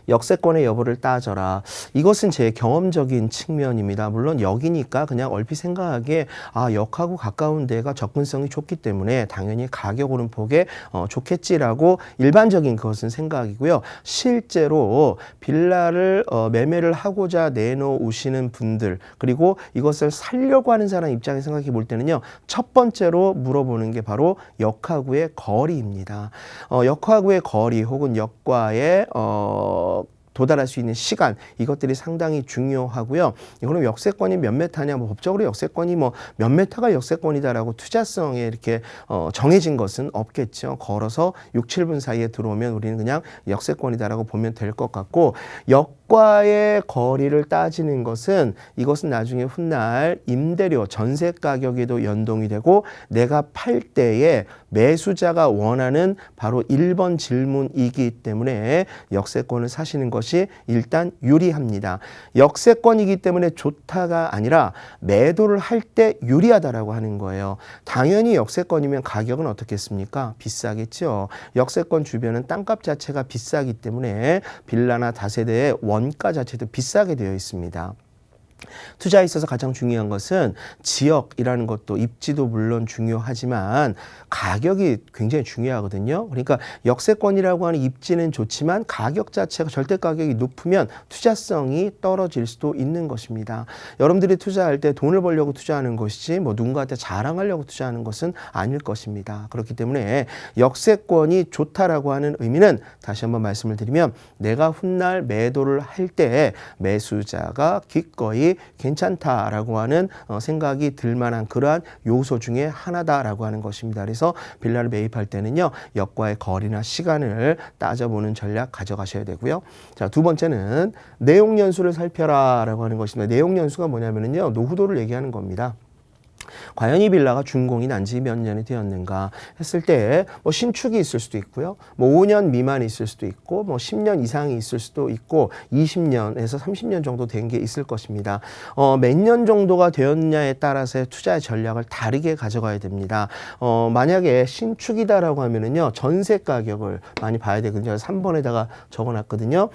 역세권의 여부를 따져라. 이것은 제 경험적인 측면입니다. 물론 여기니까 그냥 얼핏 생각하기에 역하고 가까운 데가 접근성이 좋기 때문에 당연히 가격 오름폭에 좋겠지라고 일반적인 그것은 생각이고요. 실제로 빌라를 매매를 하고자 내놓으시는 분들, 그리고 이것을 살려고 하는 사람 입장에 생각해 볼 때는요, 첫 번째로 물어보는 게 바로 역하구의 거리입니다. 역하구의 거리 혹은 역과의 도달할 수 있는 시간, 이것들이 상당히 중요하고요. 그럼 역세권이 몇 메타냐, 법적으로 역세권이 몇 메타가 역세권이다라고 투자성에 이렇게 정해진 것은 없겠죠. 걸어서 6, 7분 사이에 들어오면 우리는 그냥 역세권이다라고 보면 될 것 같고, 역과의 거리를 따지는 것은 이것은 나중에 훗날 임대료, 전세 가격에도 연동이 되고 내가 팔 때에 매수자가 원하는 바로 1번 질문이기 때문에 역세권을 사시는 것이 일단 유리합니다. 역세권이기 때문에 좋다가 아니라 매도를 할 때 유리하다라고 하는 거예요. 당연히 역세권이면 가격은 어떻겠습니까? 비싸겠죠. 역세권 주변은 땅값 자체가 비싸기 때문에 빌라나 다세대의 원가 자체도 비싸게 되어 있습니다. 투자에 있어서 가장 중요한 것은 지역이라는 것도, 입지도 물론 중요하지만 가격이 굉장히 중요하거든요. 그러니까 역세권이라고 하는 입지는 좋지만 가격 자체가, 절대 가격이 높으면 투자성이 떨어질 수도 있는 것입니다. 여러분들이 투자할 때 돈을 벌려고 투자하는 것이지 누군가한테 자랑하려고 투자하는 것은 아닐 것입니다. 그렇기 때문에 역세권이 좋다라고 하는 의미는, 다시 한번 말씀을 드리면, 내가 훗날 매도를 할 때 매수자가 기꺼이 괜찮다라고 하는 생각이 들만한 그러한 요소 중에 하나다라고 하는 것입니다. 그래서 빌라를 매입할 때는요, 역과의 거리나 시간을 따져보는 전략 가져가셔야 되고요. 자, 두 번째는 내용 연수를 살펴라라고 하는 것입니다. 내용 연수가 뭐냐면요, 노후도를 얘기하는 겁니다. 과연 이 빌라가 준공이 난 지 몇 년이 되었는가 했을 때 신축이 있을 수도 있고요. 5년 미만이 있을 수도 있고 10년 이상이 있을 수도 있고 20년에서 30년 정도 된 게 있을 것입니다. 몇 년 정도가 되었냐에 따라서 투자의 전략을 다르게 가져가야 됩니다. 만약에 신축이다라고 하면은요, 전세 가격을 많이 봐야 되거든요. 3번에다가 적어놨거든요.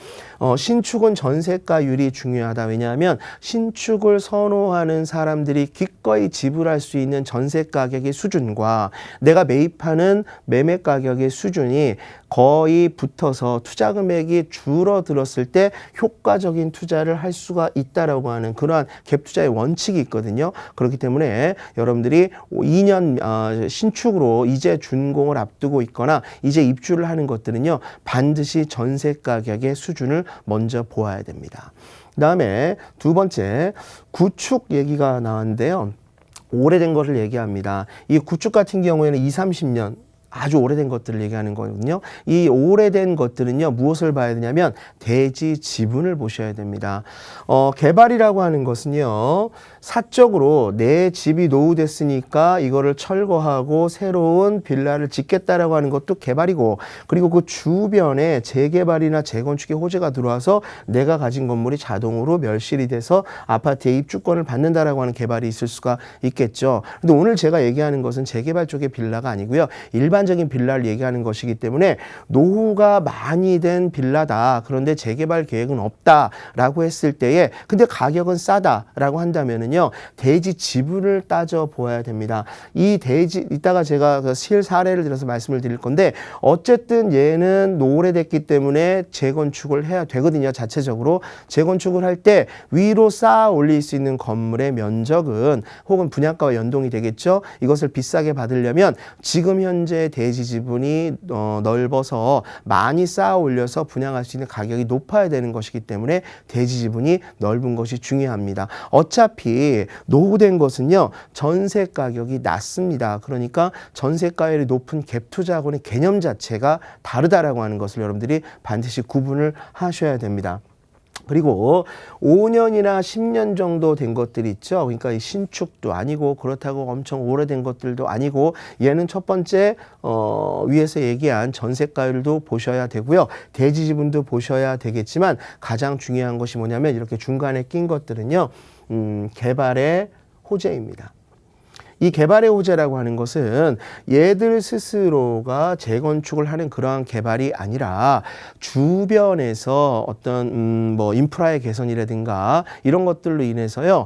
신축은 전세가율이 중요하다. 왜냐하면 신축을 선호하는 사람들이 기꺼이 지불할 수 있는 전세 가격의 수준과 내가 매입하는 매매 가격의 수준이 거의 붙어서 투자 금액이 줄어들었을 때 효과적인 투자를 할 수가 있다라고 하는 그러한 갭 투자의 원칙이 있거든요. 그렇기 때문에 여러분들이 2년 신축으로 이제 준공을 앞두고 있거나 이제 입주를 하는 것들은요, 반드시 전세 가격의 수준을 먼저 보아야 됩니다. 그다음에 두 번째, 구축 얘기가 나왔는데요. 오래된 것을 얘기합니다. 이 구축 같은 경우에는 20, 30년 아주 오래된 것들을 얘기하는 거거든요. 이 오래된 것들은요, 무엇을 봐야 되냐면 대지 지분을 보셔야 됩니다. 개발이라고 하는 것은요, 사적으로 내 집이 노후됐으니까 이거를 철거하고 새로운 빌라를 짓겠다라고 하는 것도 개발이고, 그리고 그 주변에 재개발이나 재건축의 호재가 들어와서 내가 가진 건물이 자동으로 멸실이 돼서 아파트의 입주권을 받는다라고 하는 개발이 있을 수가 있겠죠. 근데 오늘 제가 얘기하는 것은 재개발 쪽의 빌라가 아니고요, 일반적인 빌라를 얘기하는 것이기 때문에 노후가 많이 된 빌라다, 그런데 재개발 계획은 없다라고 했을 때에 근데 가격은 싸다라고 한다면은요, 대지 지분을 따져 보아야 됩니다. 이 대지, 이따가 제가 그 실 사례를 들어서 말씀을 드릴 건데, 어쨌든 얘는 오래됐기 때문에 재건축을 해야 되거든요. 자체적으로 재건축을 할 때 위로 쌓아 올릴 수 있는 건물의 면적은 혹은 분양가와 연동이 되겠죠. 이것을 비싸게 받으려면 지금 현재 주변의 대지 지분이 넓어서 많이 쌓아 올려서 분양할 수 있는 가격이 높아야 되는 것이기 때문에 대지 지분이 넓은 것이 중요합니다. 어차피 노후된 것은요, 전세 가격이 낮습니다. 그러니까 전세가율이 높은 갭 투자하고는 개념 자체가 다르다라고 하는 것을 여러분들이 반드시 구분을 하셔야 됩니다. 그리고 5년이나 10년 정도 된 것들이 있죠. 그러니까 이 신축도 아니고 그렇다고 엄청 오래된 것들도 아니고, 얘는 첫 번째 위에서 얘기한 전세가율도 보셔야 되고요. 대지 지분도 보셔야 되겠지만, 가장 중요한 것이 뭐냐면 이렇게 중간에 낀 것들은요, 개발의 호재입니다. 이 개발의 호재라고 하는 것은 얘들 스스로가 재건축을 하는 그러한 개발이 아니라 주변에서 어떤 뭐 인프라의 개선이라든가 이런 것들로 인해서요,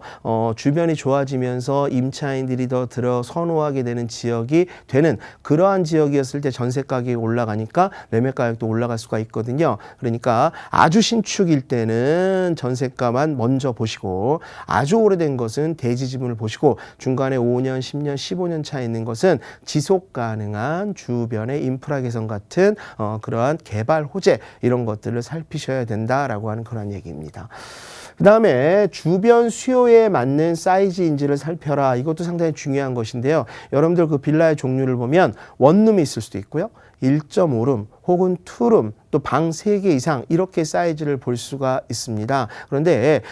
주변이 좋아지면서 임차인들이 더 들어 선호하게 되는 지역이 되는 그러한 지역이었을 때 전세 가격이 올라가니까 매매 가격도 올라갈 수가 있거든요. 그러니까 아주 신축일 때는 전세가만 먼저 보시고, 아주 오래된 것은 대지 지분을 보시고, 중간에 5년 10년, 15년 차 있는 것은 지속 가능한 주변의 인프라 개선 같은 그러한 개발 호재, 이런 것들을 살피셔야 된다라고 하는 그런 얘기입니다. 그 다음에 주변 수요에 맞는 사이즈인지를 살펴라. 이것도 상당히 중요한 것인데요. 여러분들 그 빌라의 종류를 보면 원룸이 있을 수도 있고요, 1.5룸 혹은 2룸, 또 방 3개 이상, 이렇게 사이즈를 볼 수가 있습니다. 그런데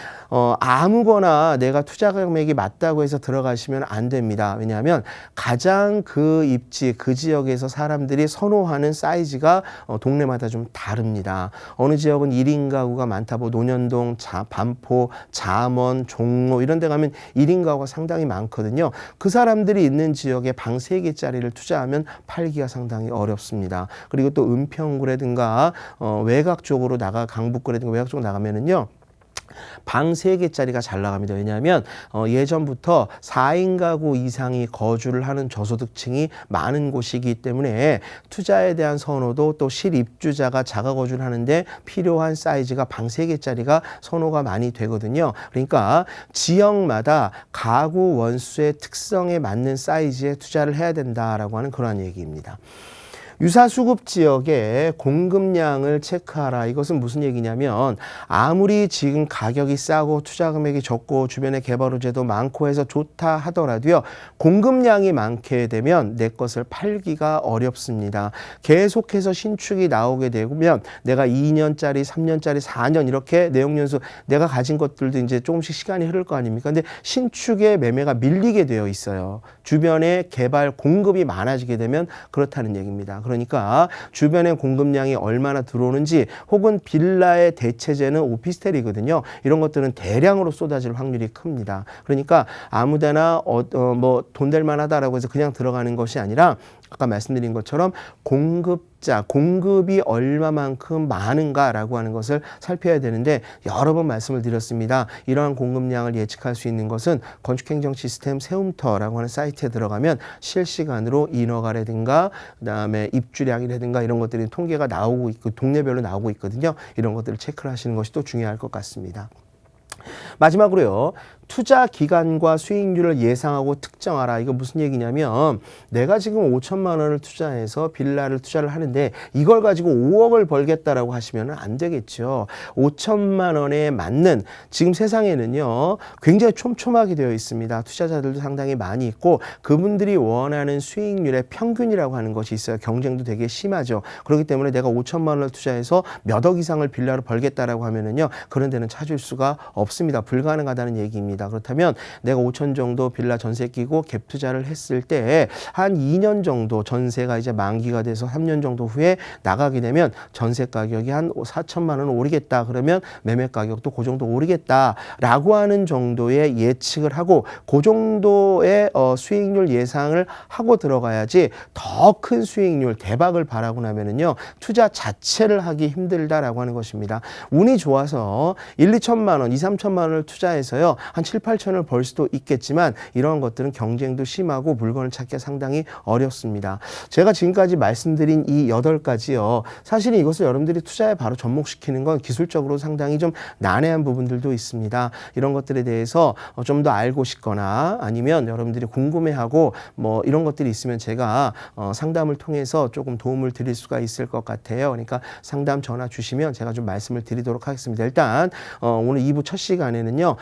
아무거나 내가 투자 금액이 맞다고 해서 들어가시면 안 됩니다. 왜냐하면 가장 그 입지, 그 지역에서 사람들이 선호하는 사이즈가 동네마다 좀 다릅니다. 어느 지역은 1인 가구가 많다, 뭐 논현동, 반포, 잠원, 종로 이런 데 가면 1인 가구가 상당히 많거든요. 그 사람들이 있는 지역에 방 3개짜리를 투자하면 팔기가 상당히 어렵습니다. 그리고 또 은평구라든가 외곽 쪽으로 강북구라든가 외곽 쪽으로 나가면은요, 방 3개짜리가 잘 나갑니다. 왜냐하면 예전부터 4인 가구 이상이 거주를 하는 저소득층이 많은 곳이기 때문에 투자에 대한 선호도, 또 실입주자가 자가 거주를 하는데 필요한 사이즈가 방 3개짜리가 선호가 많이 되거든요. 그러니까 지역마다 가구 원수의 특성에 맞는 사이즈에 투자를 해야 된다라고 하는 그런 얘기입니다. 유사수급 지역의 공급량을 체크하라. 이것은 무슨 얘기냐면, 아무리 지금 가격이 싸고 투자 금액이 적고 주변에 개발 호재도 많고 해서 좋다 하더라도요, 공급량이 많게 되면 내 것을 팔기가 어렵습니다. 계속해서 신축이 나오게 되면 내가 2년짜리, 3년짜리, 4년 이렇게 내용연수 내가 가진 것들도 이제 조금씩 시간이 흐를 거 아닙니까? 근데 신축의 매매가 밀리게 되어 있어요. 주변에 개발 공급이 많아지게 되면 그렇다는 얘기입니다. 그러니까 주변에 공급량이 얼마나 들어오는지, 혹은 빌라의 대체제는 오피스텔이거든요. 이런 것들은 대량으로 쏟아질 확률이 큽니다. 그러니까 아무데나 뭐 돈 될 만하다라고 해서 그냥 들어가는 것이 아니라, 아까 말씀드린 것처럼 공급이 얼마만큼 많은가라고 하는 것을 살펴야 되는데, 여러 번 말씀을 드렸습니다. 이러한 공급량을 예측할 수 있는 것은 건축행정 시스템 세움터라고 하는 사이트에 들어가면 실시간으로 인허가라든가 그다음에 입주량이라든가 이런 것들이 통계가 나오고 있고 동네별로 나오고 있거든요. 이런 것들을 체크를 하시는 것이 또 중요할 것 같습니다. 마지막으로요, 투자 기간과 수익률을 예상하고 특정하라. 이거 무슨 얘기냐면, 내가 지금 5천만 원을 투자해서 빌라를 투자를 하는데 이걸 가지고 5억을 벌겠다라고 하시면 안 되겠죠. 5천만 원에 맞는, 지금 세상에는요 굉장히 촘촘하게 되어 있습니다. 투자자들도 상당히 많이 있고, 그분들이 원하는 수익률의 평균이라고 하는 것이 있어요. 경쟁도 되게 심하죠. 그렇기 때문에 내가 5천만 원을 투자해서 몇 억 이상을 빌라로 벌겠다라고 하면은요, 그런 데는 찾을 수가 없습니다. 불가능하다는 얘기입니다. 그렇다면 내가 5천 정도 빌라 전세 끼고 갭 투자를 했을 때 한 2년 정도 전세가 이제 만기가 돼서 3년 정도 후에 나가게 되면 전세 가격이 한 4천만 원 오르겠다. 그러면 매매 가격도 그 정도 오르겠다라고 하는 정도의 예측을 하고, 그 정도의 수익률 예상을 하고 들어가야지, 더 큰 수익률 대박을 바라고 나면은요, 투자 자체를 하기 힘들다라고 하는 것입니다. 운이 좋아서 1, 2천만 원, 2, 3천만 5천만 원을 투자해서요. 한 7, 8천을 벌 수도 있겠지만 이런 것들은 경쟁도 심하고 물건을 찾기가 상당히 어렵습니다. 제가 지금까지 말씀드린 이 8가지요. 사실은 이것을 여러분들이 투자에 바로 접목시키는 건 기술적으로 상당히 좀 난해한 부분들도 있습니다. 이런 것들에 대해서 좀 더 알고 싶거나 아니면 여러분들이 궁금해하고 뭐 이런 것들이 있으면 제가 상담을 통해서 조금 도움을 드릴 수가 있을 것 같아요. 그러니까 상담 전화 주시면 제가 좀 말씀을 드리도록 하겠습니다. 일단 오늘 2부 첫 시간에는요.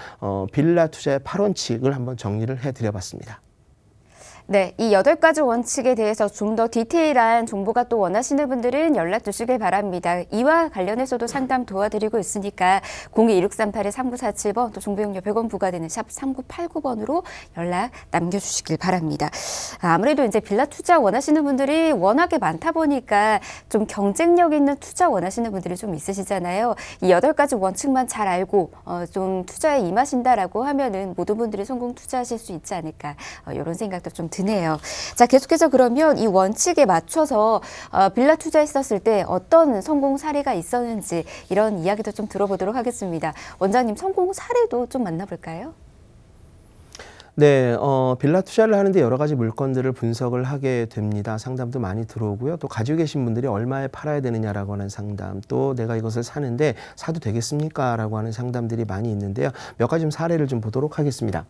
빌라 투자의 8원칙을 한번 정리를 해드려봤습니다. 네, 이 8가지 원칙에 대해서 좀 더 디테일한 정보가 또 원하시는 분들은 연락 주시길 바랍니다. 이와 관련해서도 상담 도와드리고 있으니까 02-1638-3947번 또 정보용료 100원 부과되는 샵 3989번으로 연락 남겨주시길 바랍니다. 아무래도 이제 빌라 투자 원하시는 분들이 워낙에 많다 보니까 좀 경쟁력 있는 투자 원하시는 분들이 좀 있으시잖아요. 이 8가지 원칙만 잘 알고 좀 투자에 임하신다라고 하면은 모든 분들이 성공 투자하실 수 있지 않을까 이런 생각도 좀 드네요. 자, 계속해서 그러면 이 원칙에 맞춰서 빌라 투자했었을 때 어떤 성공 사례가 있었는지 이런 이야기도 좀 들어보도록 하겠습니다. 원장님, 성공 사례도 좀 만나볼까요? 네, 빌라 투자를 하는데 여러 가지 물건들을 분석을 하게 됩니다. 상담도 많이 들어오고요. 또 가지고 계신 분들이 얼마에 팔아야 되느냐라고 하는 상담, 또 내가 이것을 사는데 사도 되겠습니까? 라고 하는 상담들이 많이 있는데요. 몇 가지 좀 사례를 좀 보도록 하겠습니다.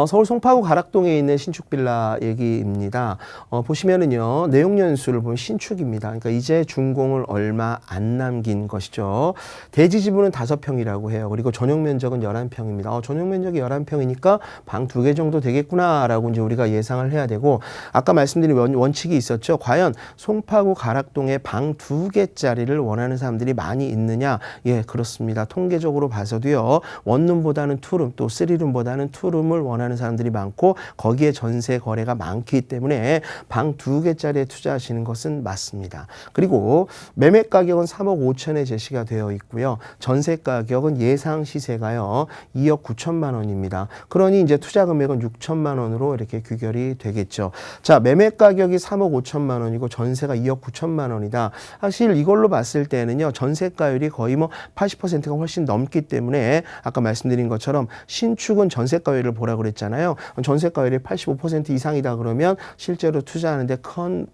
서울 송파구 가락동에 있는 신축 빌라 얘기입니다. 보시면은요, 내용 연수를 보면 신축입니다. 그러니까 이제 준공을 얼마 안 남긴 것이죠. 대지 지분은 5평이라고 해요. 그리고 전용 면적은 11평입니다. 전용 면적이 11평이니까 방 2개 정도 되겠구나라고 이제 우리가 예상을 해야 되고, 아까 말씀드린 원칙이 있었죠. 과연 송파구 가락동에 방 2개짜리를 원하는 사람들이 많이 있느냐? 예, 그렇습니다. 통계적으로 봐서도요, 원룸보다는 투룸, 또 쓰리룸보다는 투룸을 원하는 사람들이 많고 거기에 전세 거래가 많기 때문에 방 2개짜리에 투자하시는 것은 맞습니다. 그리고 매매 가격은 3억 5천에 제시가 되어 있고요. 전세 가격은 예상 시세가요 2억 9천만 원입니다. 그러니 이제 투자 금액은 6천만 원으로 이렇게 규결이 되겠죠. 자, 매매 가격이 3억 5천만 원이고 전세가 2억 9천만 원이다. 사실 이걸로 봤을 때는요, 전세가율이 거의 뭐 80%가 훨씬 넘기 때문에 아까 말씀드린 것처럼 신축은 전세가율을 보라고 그랬잖아요. 전세가율이 85% 이상이다 그러면 실제로 투자하는데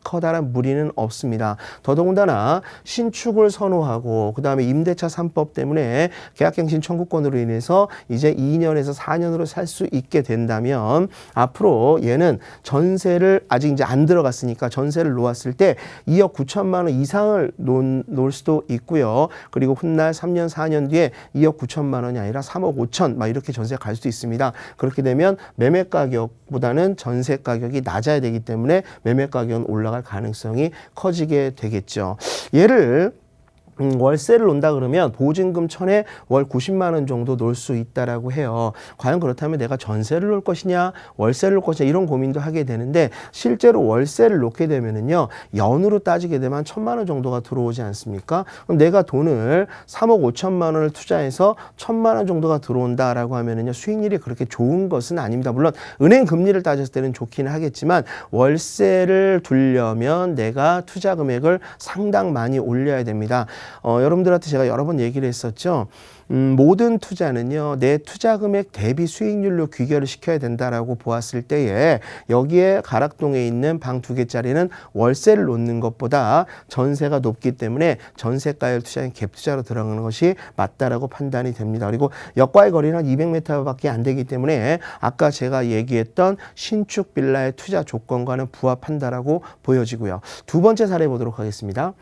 커다란 무리는 없습니다. 더더군다나 신축을 선호하고 그다음에 임대차 3법 때문에 계약갱신 청구권으로 인해서 이제 2년에서 4년으로 살 수 있게 된다면 앞으로 얘는 전세를 아직 이제 안 들어갔으니까 전세를 놓았을 때 2억 9천만 원 이상을 놓을 수도 있고요. 그리고 훗날 3년 4년 뒤에 2억 9천만 원이 아니라 3억 5천 막 이렇게 전세가 갈 수도 있습니다. 그렇게 되면 매매 가격보다는 전세 가격이 낮아야 되기 때문에 매매 가격은 올라갈 가능성이 커지게 되겠죠. 얘를 월세를 놓는다 그러면 보증금 1,000에 월 90만 원 정도 놓을 수 있다라고 해요. 과연 그렇다면 내가 전세를 놓을 것이냐 월세를 놓을 것이냐 이런 고민도 하게 되는데, 실제로 월세를 놓게 되면은요, 연으로 따지게 되면 1,000만 원 정도가 들어오지 않습니까? 그럼 내가 돈을 3억 5천만 원을 투자해서 1,000만 원 정도가 들어온다라고 하면은요, 수익률이 그렇게 좋은 것은 아닙니다. 물론 은행 금리를 따졌을 때는 좋기는 하겠지만 월세를 두려면 내가 투자 금액을 상당 많이 올려야 됩니다. 여러분들한테 제가 여러 번 얘기를 했었죠. 모든 투자는요, 내 투자 금액 대비 수익률로 귀결을 시켜야 된다라고 보았을 때에 여기에 가락동에 있는 방 2개짜리는 월세를 놓는 것보다 전세가 높기 때문에 전세가율 투자인 갭 투자로 들어가는 것이 맞다라고 판단이 됩니다. 그리고 역과의 거리는 200m밖에 안 되기 때문에 아까 제가 얘기했던 신축 빌라의 투자 조건과는 부합한다라고 보여지고요. 두 번째 사례 보도록 하겠습니다.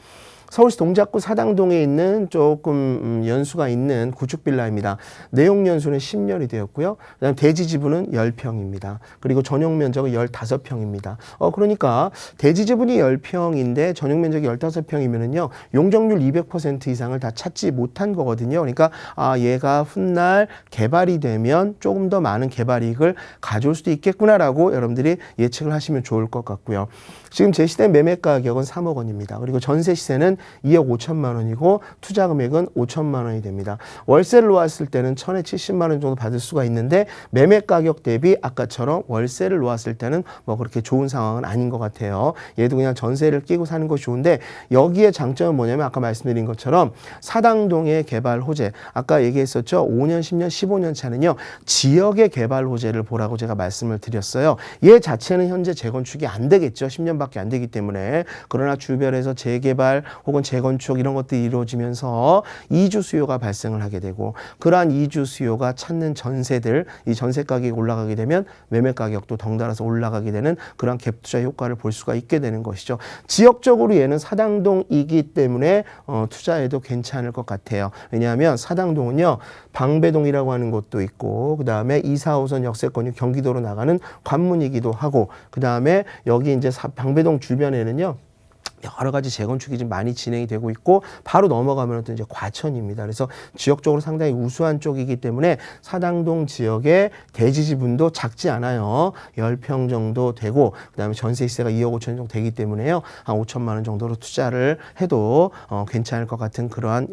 서울시 동작구 사당동에 있는 조금 연수가 있는 구축 빌라입니다. 내용 연수는 10년이 되었고요. 그다음 대지 지분은 10평입니다. 그리고 전용 면적은 15평입니다. 그러니까 대지 지분이 10평인데 전용 면적이 15평이면은요. 용적률 200% 이상을 다 찾지 못한 거거든요. 그러니까 얘가 훗날 개발이 되면 조금 더 많은 개발 이익을 가져올 수도 있겠구나라고 여러분들이 예측을 하시면 좋을 것 같고요. 지금 제시된 매매 가격은 3억 원입니다. 그리고 전세 시세는 때는 2억 5천만 원이고 투자 금액은 5천만 원이 됩니다. 월세를 놓았을 때는 1,000에 70만 원 정도 받을 수가 있는데 매매 가격 대비 아까처럼 월세를 놓았을 때는 뭐 그렇게 좋은 상황은 아닌 것 같아요. 얘도 그냥 전세를 끼고 사는 것이 좋은데 여기에 장점은 뭐냐면 아까 말씀드린 것처럼 사당동의 개발 호재, 아까 얘기했었죠. 5년, 10년, 15년 차는요. 지역의 개발 호재를 보라고 제가 말씀을 드렸어요. 얘 자체는 현재 재건축이 안 되겠죠. 10년밖에 안 되기 때문에. 그러나 주변에서 재개발 혹은 재건축 이런 것들이 이루어지면서 이주 수요가 발생을 하게 되고 그러한 이주 수요가 찾는 전세들, 이 전세 가격이 올라가게 되면 매매 가격도 덩달아서 올라가게 되는 그런 갭 투자 효과를 볼 수가 있게 되는 것이죠. 지역적으로 얘는 사당동이기 때문에 투자해도 괜찮을 것 같아요. 왜냐하면 사당동은요. 방배동이라고 하는 곳도 있고 그 다음에 2, 4호선 역세권이 경기도로 나가는 관문이기도 하고 그 다음에 여기 이제 방배동 주변에는요. 여러 가지 재건축이 좀 많이 진행이 되고 있고 바로 넘어가면 또 이제 과천입니다. 그래서 지역적으로 상당히 우수한 쪽이기 때문에 사당동 지역의 대지 지분도 작지 않아요. 10평 정도 되고 그다음에 전세시세가 2억 5천 정도 되기 때문에요. 한 5천만 원 정도로 투자를 해도 괜찮을 것 같은 그러한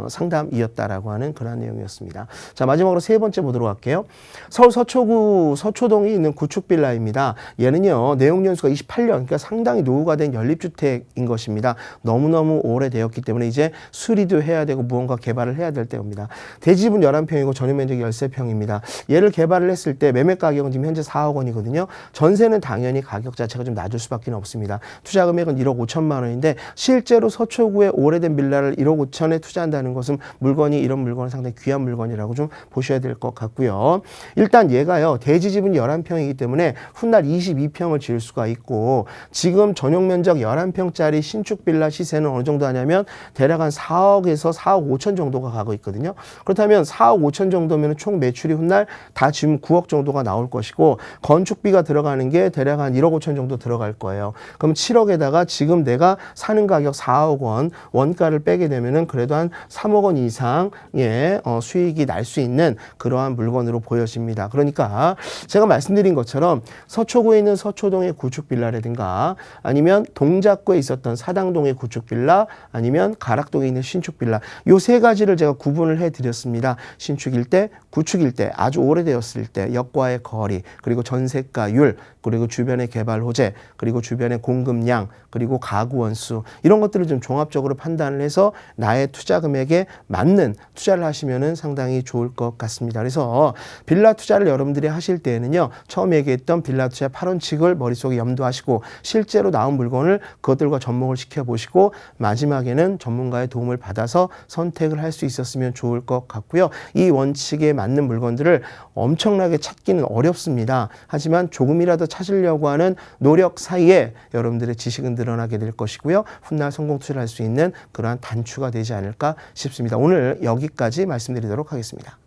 상담이었다라고 하는 그러한 내용이었습니다. 자, 마지막으로 세 번째 보도록 할게요. 서울 서초구 서초동이 있는 구축빌라입니다. 얘는요. 내용 연수가 28년, 그러니까 상당히 노후가 된 연립주택인 것입니다. 너무너무 오래되었기 때문에 이제 수리도 해야 되고 무언가 개발을 해야 될 때입니다. 대지분 11평이고 전용 면적이 13평입니다. 얘를 개발을 했을 때 매매 가격은 지금 현재 4억 원이거든요. 전세는 당연히 가격 자체가 좀 낮을 수밖에 없습니다. 투자 금액은 1억 5천만 원인데 실제로 서초구의 오래된 빌라를 1억 5천에 투자한다는 것은 물건이 이런 물건은 상당히 귀한 물건이라고 좀 보셔야 될 것 같고요. 일단 얘가요. 대지 지분이 11평이기 때문에 훗날 22평을 지을 수가 있고 지금 전용 면적 11평짜리 신축 빌라 시세는 어느 정도 하냐면 대략 한 4억에서 4억 5천 정도가 가고 있거든요. 그렇다면 4억 5천 정도면 총 매출이 훗날 다 지금 9억 정도가 나올 것이고 건축비가 들어가는 게 대략 한 1억 5천 정도 들어갈 거예요. 그럼 7억에다가 지금 내가 사는 가격 4억 원 원가를 빼게 되면은 그래도 한 3억 원 이상의 수익이 날 수 있는 그러한 물건으로 보여집니다. 그러니까 제가 말씀드린 것처럼 서초구에 있는 서초동의 구축 빌라라든가 아니면 동작구에 있었던 사당동의 구축 빌라 아니면 가락동에 있는 신축 빌라 요 세 가지를 제가 구분을 해드렸습니다. 신축일 때, 구축일 때, 아주 오래되었을 때 역과의 거리 그리고 전세가율 그리고 주변의 개발 호재 그리고 주변의 공급량 그리고 가구 원수 이런 것들을 좀 종합적으로 판단을 해서 나의 투자 금액에 맞는 투자를 하시면은 상당히 좋을 것 같습니다. 그래서 빌라 투자를 여러분들이 하실 때에는요. 처음 얘기했던 빌라 투자 8원칙을 머릿속에 염두하시고 실제로 나온 물건을 그것들과 접목을 시켜보시고 마지막에는 전문가의 도움을 받아서 선택을 할 수 있었으면 좋을 것 같고요. 이 원칙에 맞는 물건들을 엄청나게 찾기는 어렵습니다. 하지만 조금이라도 찾으려고 하는 노력 사이에 여러분들의 지식은 늘어나게 될 것이고요. 훗날 성공 투자를 할 수 있는 그러한 단추가 되지 않을까 싶습니다. 오늘 여기까지 말씀드리도록 하겠습니다.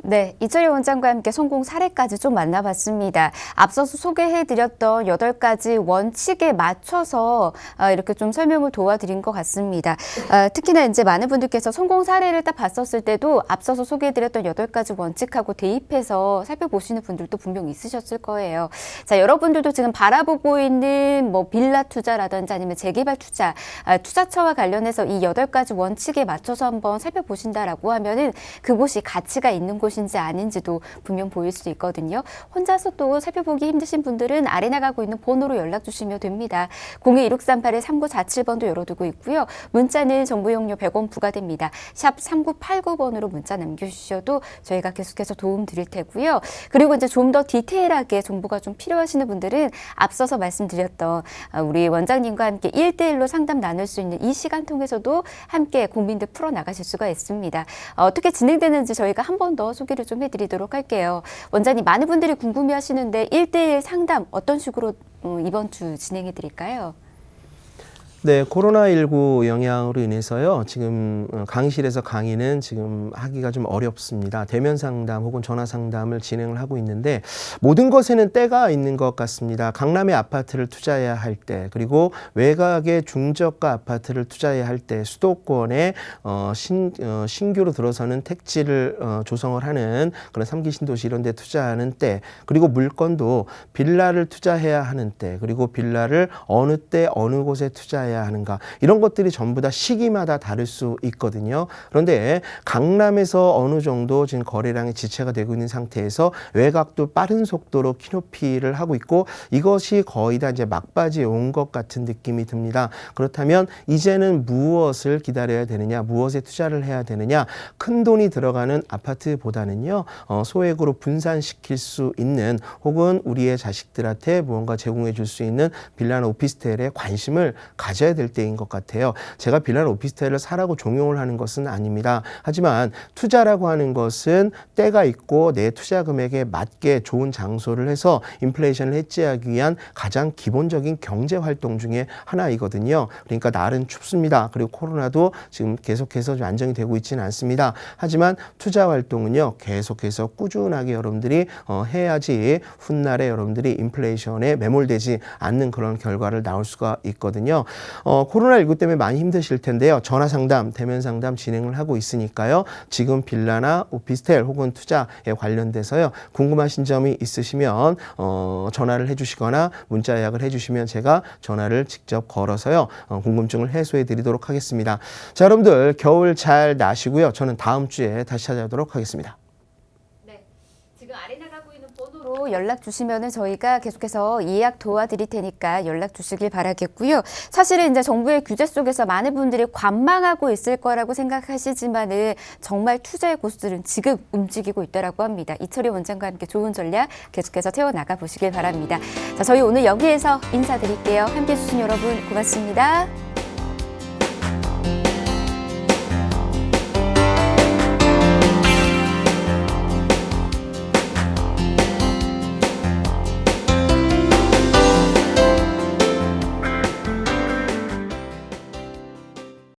네, 이철희 원장과 함께 성공 사례까지 좀 만나봤습니다. 앞서서 소개해드렸던 8가지 원칙에 맞춰서 이렇게 좀 설명을 도와드린 것 같습니다. 특히나 이제 많은 분들께서 성공 사례를 딱 봤었을 때도 앞서서 소개해드렸던 8가지 원칙하고 대입해서 살펴보시는 분들도 분명 있으셨을 거예요. 자, 여러분들도 지금 바라보고 있는 뭐 빌라 투자라든지 아니면 재개발 투자, 투자처와 관련해서 이 8가지 원칙에 맞춰서 한번 살펴보신다라고 하면은 그곳이 가치가 있는 곳인지 아닌지도 분명 보일 수 있거든요. 혼자서 또 살펴보기 힘드신 분들은 아래 나가고 있는 번호로 연락 주시면 됩니다. 02-1638-3947번도 열어두고 있고요. 문자는 정보 이용료 100원 부과됩니다. 샵 3989번으로 문자 남겨주셔도 저희가 계속해서 도움 드릴 테고요. 그리고 이제 좀 더 디테일하게 정보가 좀 필요하시는 분들은 앞서서 말씀드렸던 우리 원장님과 함께 1대1로 상담 나눌 수 있는 이 시간 통해서도 함께 고민들 풀어나가실 수가 있습니다. 어떻게 진행되는지 저희가 한 번 더 소개를 좀 해드리도록 할게요. 원장님, 많은 분들이 궁금해하시는데 1대1 상담 어떤 식으로 이번 주 진행해 드릴까요? 네, 코로나19 영향으로 인해서요. 지금 강의실에서 강의는 지금 하기가 좀 어렵습니다. 대면 상담 혹은 전화 상담을 진행을 하고 있는데 모든 것에는 때가 있는 것 같습니다. 강남의 아파트를 투자해야 할 때, 그리고 외곽의 중저가 아파트를 투자해야 할 때, 수도권에 신규로 들어서는 택지를 조성을 하는 그런 3기 신도시 이런 데 투자하는 때, 그리고 물건도 빌라를 투자해야 하는 때, 그리고 빌라를 어느 때 어느 곳에 투자해야 받아야 하는가 이런 것들이 전부 다 시기마다 다를 수 있거든요. 그런데 강남에서 어느 정도 지금 거래량이 지체가 되고 있는 상태에서 외곽도 빠른 속도로 키높이를 하고 있고 이것이 거의 다 이제 막바지에 온 것 같은 느낌이 듭니다. 그렇다면 이제는 무엇을 기다려야 되느냐, 무엇에 투자를 해야 되느냐, 큰 돈이 들어가는 아파트보다는요, 소액으로 분산시킬 수 있는 혹은 우리의 자식들한테 무언가 제공해 줄 수 있는 빌라나 오피스텔에 관심을 가져야 될 때인 것 같아요. 제가 빌라나 오피스텔을 사라고 종용을 하는 것은 아닙니다. 하지만 투자라고 하는 것은 때가 있고 내 투자 금액에 맞게 좋은 장소를 해서 인플레이션을 해지하기 위한 가장 기본적인 경제 활동 중에 하나이거든요. 그러니까 날은 춥습니다. 그리고 코로나도 지금 계속해서 좀 안정이 되고 있지는 않습니다. 하지만 투자 활동은요, 계속해서 꾸준하게 여러분들이 해야지 훗날에 여러분들이 인플레이션에 매몰되지 않는 그런 결과를 나올 수가 있거든요. 코로나19 때문에 많이 힘드실 텐데요. 전화 상담, 대면 상담 진행을 하고 있으니까요. 지금 빌라나 오피스텔 혹은 투자에 관련돼서요. 궁금하신 점이 있으시면 전화를 해주시거나 문자 예약을 해주시면 제가 전화를 직접 걸어서요. 궁금증을 해소해 드리도록 하겠습니다. 자, 여러분들 겨울 잘 나시고요. 저는 다음 주에 다시 찾아오도록 하겠습니다. 지금 아래 나가고 있는 번호로 연락 주시면은 저희가 계속해서 예약 도와드릴 테니까 연락 주시길 바라겠고요. 사실은 이제 정부의 규제 속에서 많은 분들이 관망하고 있을 거라고 생각하시지만은 정말 투자의 고수들은 지금 움직이고 있다라고 합니다. 이철희 원장과 함께 좋은 전략 계속해서 채워나가 보시길 바랍니다. 자, 저희 오늘 여기에서 인사드릴게요. 함께해 주신 여러분 고맙습니다.